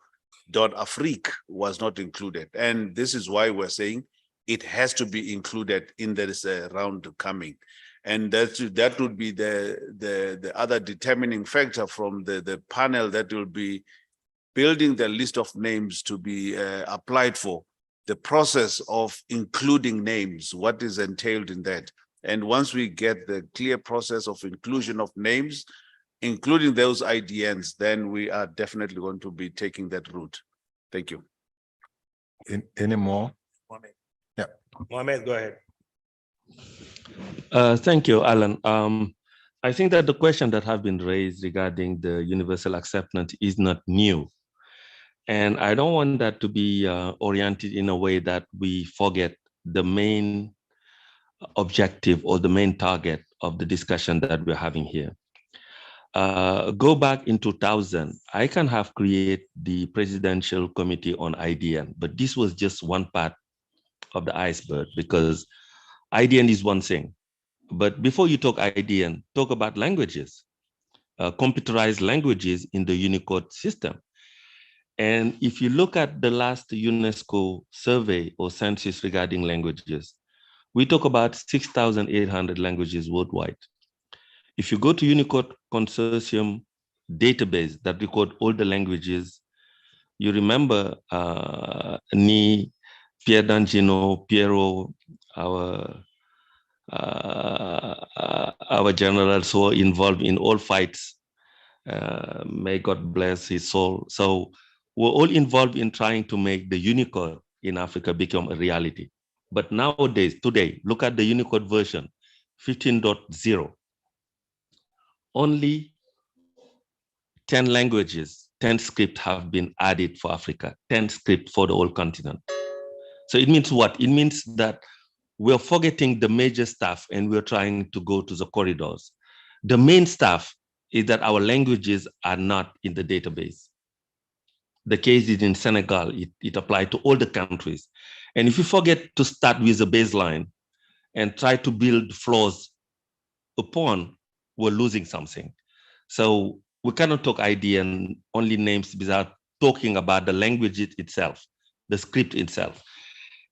Afrique was not included. And this is why we're saying it has to be included in this round coming. And that would be the other determining factor from the panel that will be building the list of names to be applied for, the process of including names, what is entailed in that. And once we get the clear process of inclusion of names, including those IDNs, then we are definitely going to be taking that route. Thank you. Any more? Mohammed. Yeah. Mohammed, go ahead. Thank you, Alan. I think that the question that have been raised regarding the universal acceptance is not new. And I don't want that to be oriented in a way that we forget the main objective or the main target of the discussion that we're having here. Go back in 2000, I can have created the Presidential Committee on IDN, but this was just one part of the iceberg because IDN is one thing. But before you talk IDN, talk about languages, computerized languages in the Unicode system. And if you look at the last UNESCO survey or census regarding languages, we talk about 6,800 languages worldwide. If you go to Unicode Consortium database that record all the languages, you remember Ni, Pierre D'Angino, Piero, our generals who are involved in all fights. May God bless his soul. So we're all involved in trying to make the Unicode in Africa become a reality. But nowadays, today, look at the Unicode version, 15.0. Only 10 languages, 10 scripts have been added for Africa, 10 scripts for the whole continent. So it means what? It means that we're forgetting the major stuff and we're trying to go to the corridors. The main stuff is that our languages are not in the database. The case is in Senegal, it applied to all the countries. And if you forget to start with a baseline and try to build floors upon, we're losing something. So we cannot talk ID and only names without talking about the language itself, the script itself.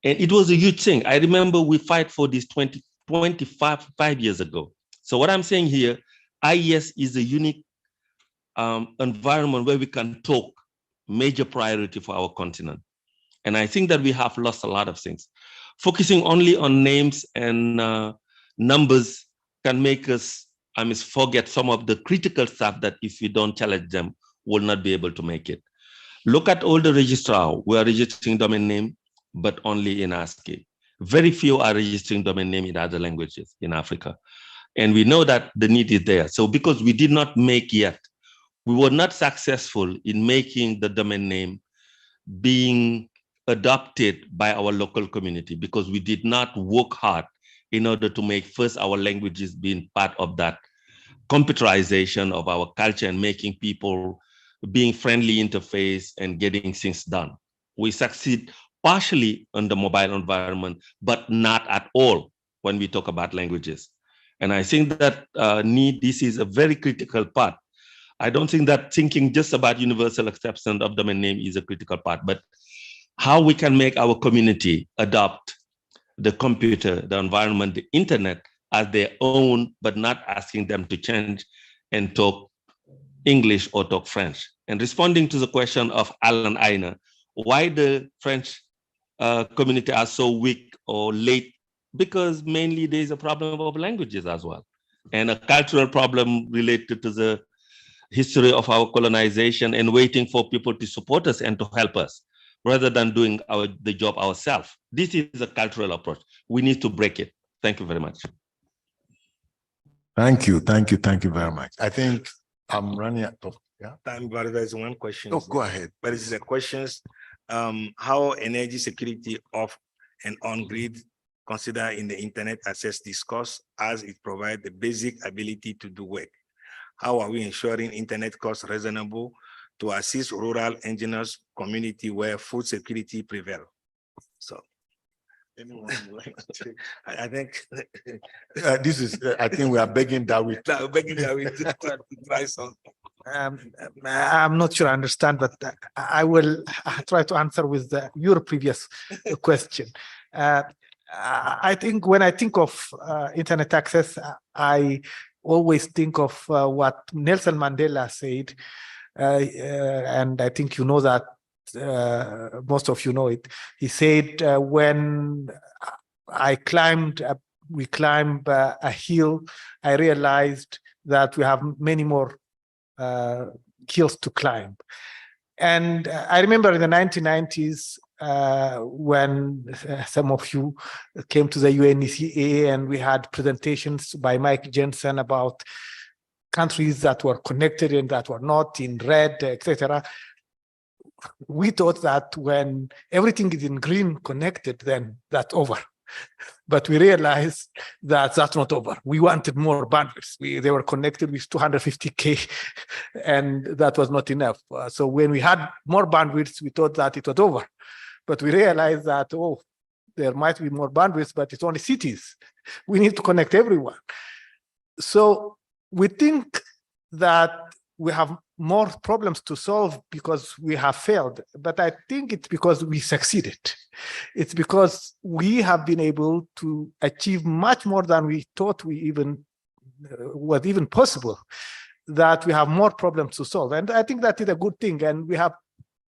And it was a huge thing. I remember we fight for this 25 years ago. So what I'm saying here, IES is a unique environment where we can talk major priority for our continent. And I think that we have lost a lot of things. Focusing only on names and numbers can make us forget some of the critical stuff that if we don't challenge them, will not be able to make it. Look at all the registrars. We are registering domain name, but only in ASCII. Very few are registering domain name in other languages in Africa. And we know that the need is there. So because we did not make yet, we were not successful in making the domain name being adopted by our local community because we did not work hard in order to make first our languages being part of that computerization of our culture and making people being friendly interface and getting things done. We succeed partially on the mobile environment, but not at all when we talk about languages. And I think that this is a very critical part. I don't think that thinking just about universal acceptance of domain name is a critical part, but how we can make our community adopt the computer, the environment, the internet as their own, but not asking them to change and talk English or talk French. And responding to the question of Alan Einer, why the French community are so weak or late? Because mainly there's a problem of languages as well, and a cultural problem related to the history of our colonization and waiting for people to support us and to help us, rather than doing the job ourselves. This is a cultural approach. We need to break it. Thank you very much. Thank you very much. I think I'm running out of time, but there's one question. Oh, go ahead. But it's the questions, how energy security off and on grid consider in the internet access discourse as it provides the basic ability to do work. How are we ensuring internet costs reasonable to assist rural engineers community where food security prevail? So anyone would like to take? I think I think we are begging David. Begging David to try something. I'm not sure I understand, but I will try to answer with your previous question. I think when I think of internet access, I always think of what Nelson Mandela said, and I think you know that, most of you know it. He said, when we climbed a hill, I realized that we have many more hills to climb. And I remember in the 1990s, when some of you came to the UNECA and we had presentations by Mike Jensen about countries that were connected and that were not in red, etc. We thought that when everything is in green connected, then that's over. But we realized that that's not over. We wanted more bandwidth. They were connected with 250K, and that was not enough. So when we had more bandwidth, we thought that it was over. But we realized that, oh, there might be more bandwidth, but it's only cities. We need to connect everyone. So we think that we have more problems to solve because we have failed, but I think it's because we succeeded. It's because we have been able to achieve much more than we thought was even possible, that we have more problems to solve. And I think that is a good thing, and we have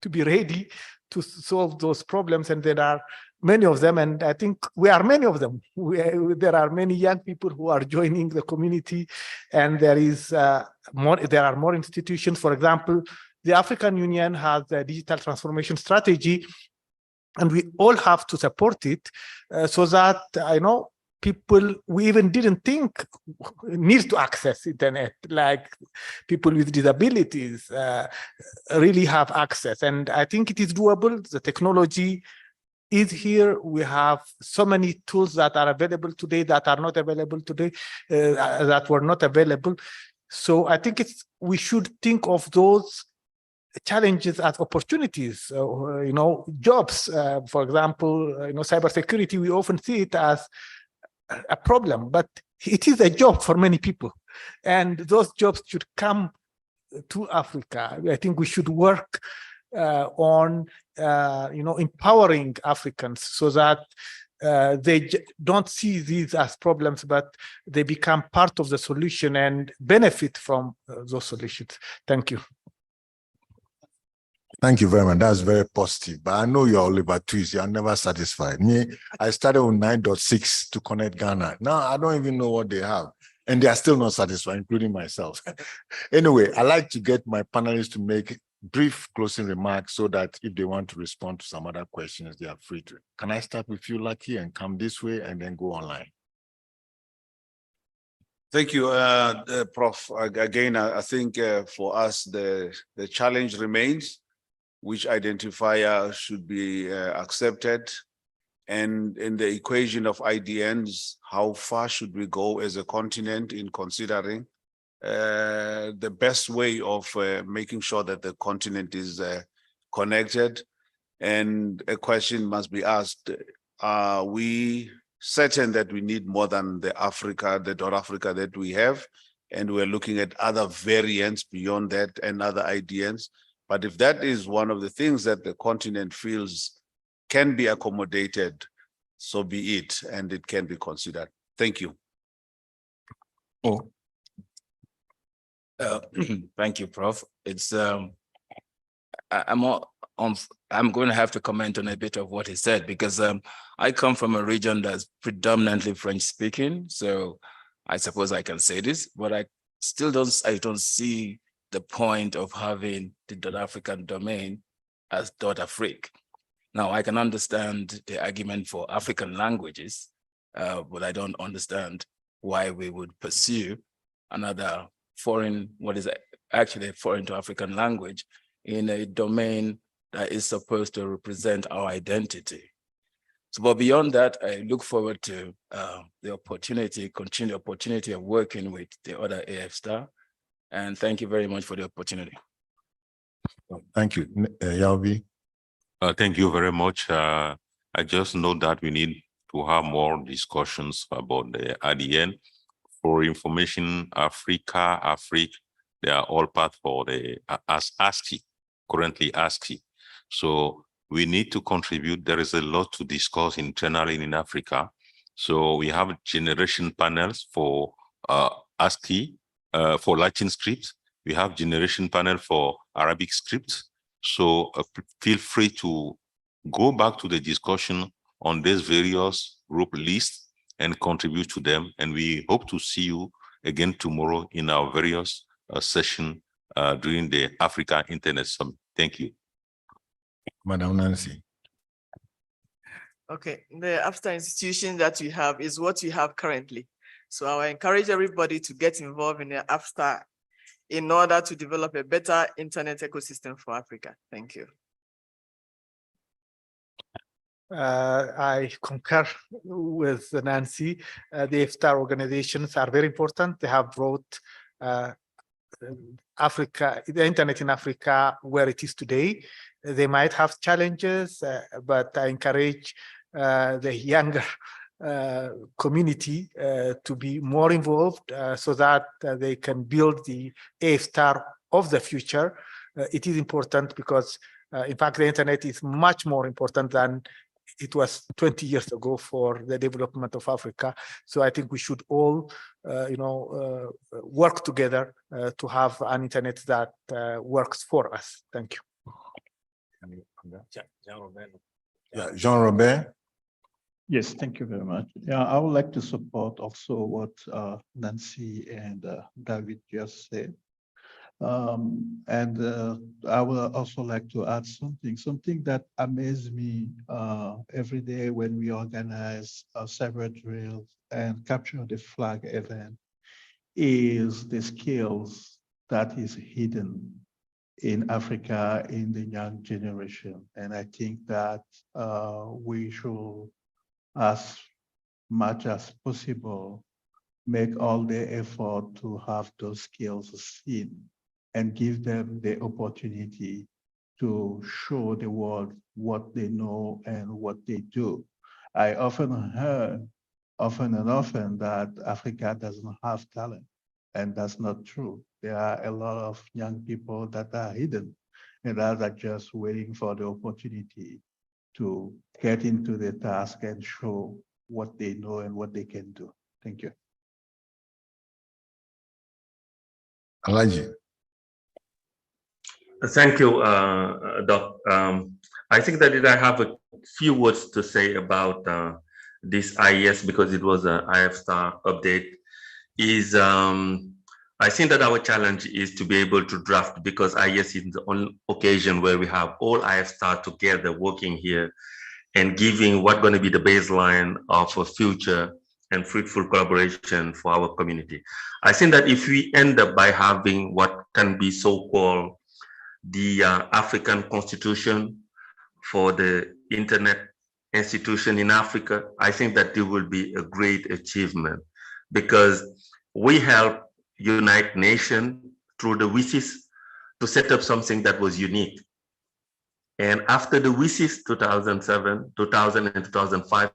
to be ready to solve those problems, and there are many of them, and I think we are many of them. There are many young people who are joining the community, and there are more institutions. For example, the African Union has a digital transformation strategy, and we all have to support it, so that people we even didn't think need to access internet, like people with disabilities, really have access. And I think it is doable. The technology is here. We have so many tools that are available today that are not available today, that were not available. So I think we should think of those challenges as opportunities. Jobs, for example, cybersecurity, we often see it as a problem, but it is a job for many people, and those jobs should come to Africa. I think we should work on empowering Africans so that they don't see these as problems, but they become part of the solution and benefit from those solutions. Thank you. Thank you very much. That's very positive. But I know you're Oliver Twist. You're never satisfied. Me, I started with 9.6 to connect Ghana. Now I don't even know what they have. And they are still not satisfied, including myself. Anyway, I like to get my panelists to make brief closing remarks so that if they want to respond to some other questions, they are free to. Can I start with you, Lucky, and come this way and then go online? Thank you, Prof. Again, I think for us, the challenge remains. Which identifier should be accepted? And in the equation of IDNs, how far should we go as a continent in considering the best way of making sure that the continent is connected? And a question must be asked, are we certain that we need more than the Dot Africa that we have? And we're looking at other variants beyond that and other ideas. But if that is one of the things that the continent feels can be accommodated, so be it, and it can be considered. Thank you. Thank you, Prof. It's I'm going to have to comment on a bit of what he said, because I come from a region that's predominantly French speaking, so I suppose I can say this, but I don't see the point of having the Dot African domain as Dot Afrique. Now, I can understand the argument for African languages, but I don't understand why we would pursue another foreign, what is actually a foreign to African language in a domain that is supposed to represent our identity. So, but beyond that, I look forward to the opportunity, continued opportunity of working with the other AF Star. And thank you very much for the opportunity. Thank you. Yalvi. Thank you very much. I just know that we need to have more discussions about the ADN. For information, Africa, Afrique, they are all part for the ASCII, currently ASCII. So we need to contribute. There is a lot to discuss internally in Africa. So we have generation panels for ASCII, for Latin scripts. We have generation panel for Arabic scripts. So feel free to go back to the discussion on these various group lists and contribute to them. And we hope to see you again tomorrow in our various session during the Africa Internet Summit. Thank you. Madam Nancy. Okay, the AFSTAR institution that we have is what we have currently. So I encourage everybody to get involved in the AFSTAR in order to develop a better internet ecosystem for Africa. Thank you. I concur with Nancy. The AFSTAR organizations are very important. They have brought Africa, the internet in Africa where it is today. They might have challenges, but I encourage the younger community to be more involved so that they can build the AFSTAR of the future. It is important because, in fact, the internet is much more important than it was 20 years ago for the development of Africa. So I think we should all, work together to have an internet that works for us. Thank you. Yeah, Jean-Robert. Yes, thank you very much. Yeah, I would like to support also what Nancy and David just said. I would also like to add something that amazes me every day when we organize cyber drills and capture the flag event is the skills that is hidden in Africa in the young generation. And I think that we should, as much as possible, make all the effort to have those skills seen and give them the opportunity to show the world what they know and what they do. I often heard, often that Africa doesn't have talent, and that's not true. There are a lot of young people that are hidden and that are just waiting for the opportunity to get into the task and show what they know and what they can do. Thank you. Alaji. Thank you, Doc. I think that I have a few words to say about this IES because it was an IFSTAR update. I think that our challenge is to be able to draft, because IES is the only occasion where we have all IFSTAR together working here and giving what's going to be the baseline of a future and fruitful collaboration for our community. I think that if we end up by having what can be so-called the African Constitution for the Internet institution in Africa, I think that it will be a great achievement because we help United Nations through the WSIS to set up something that was unique. And after the WSIS 2007, 2000 and 2005,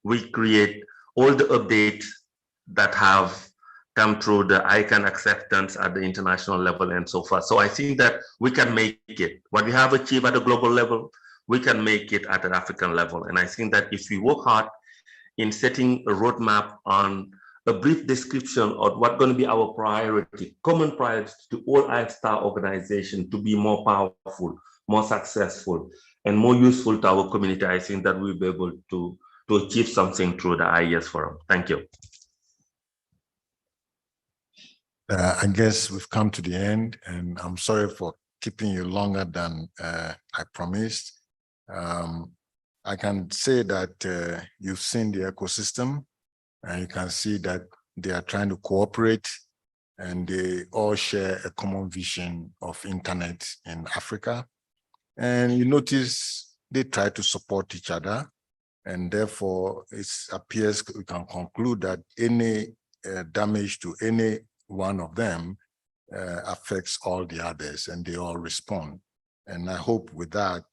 we create all the updates that have come through the ICANN acceptance at the international level and so forth. So I think that we can make it. What we have achieved at the global level, we can make it at an African level. And I think that if we work hard in setting a roadmap on a brief description of what's going to be our priority, common priority to all IFSTAR organizations to be more powerful, more successful, and more useful to our community, I think that we'll be able to achieve something through the IES Forum. Thank you. I guess we've come to the end, and I'm sorry for keeping you longer than I promised. I can say that you've seen the ecosystem, and you can see that they are trying to cooperate, and they all share a common vision of internet in Africa. And you notice they try to support each other, and therefore it appears we can conclude that any damage to any one of them affects all the others, and they all respond. And I hope with that,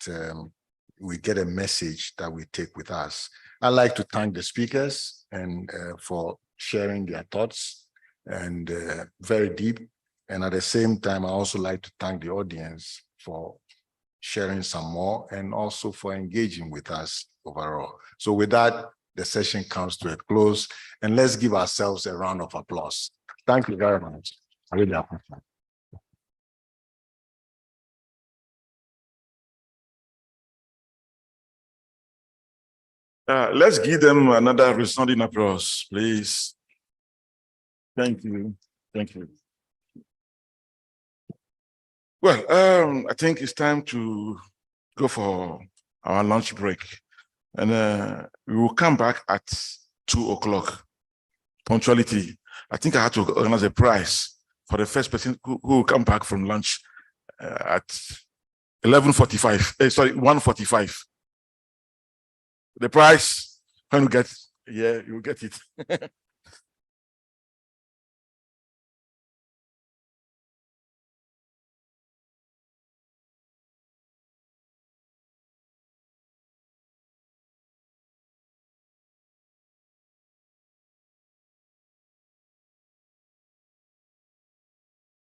we get a message that we take with us. I'd like to thank the speakers and for sharing their thoughts, and very deep. And at the same time, I also like to thank the audience for sharing some more, and also for engaging with us overall. So with that, the session comes to a close, and let's give ourselves a round of applause. Thank you very much. I really appreciate it. Let's give them another resounding applause, please. Thank you. Thank you. Well, I think it's time to go for our lunch break. And we will come back at 2 o'clock. Punctuality. I think I had to organize a prize for the first person who will come back from lunch at 11:45. Sorry, 1:45. The prize, when you get, yeah, you will get it.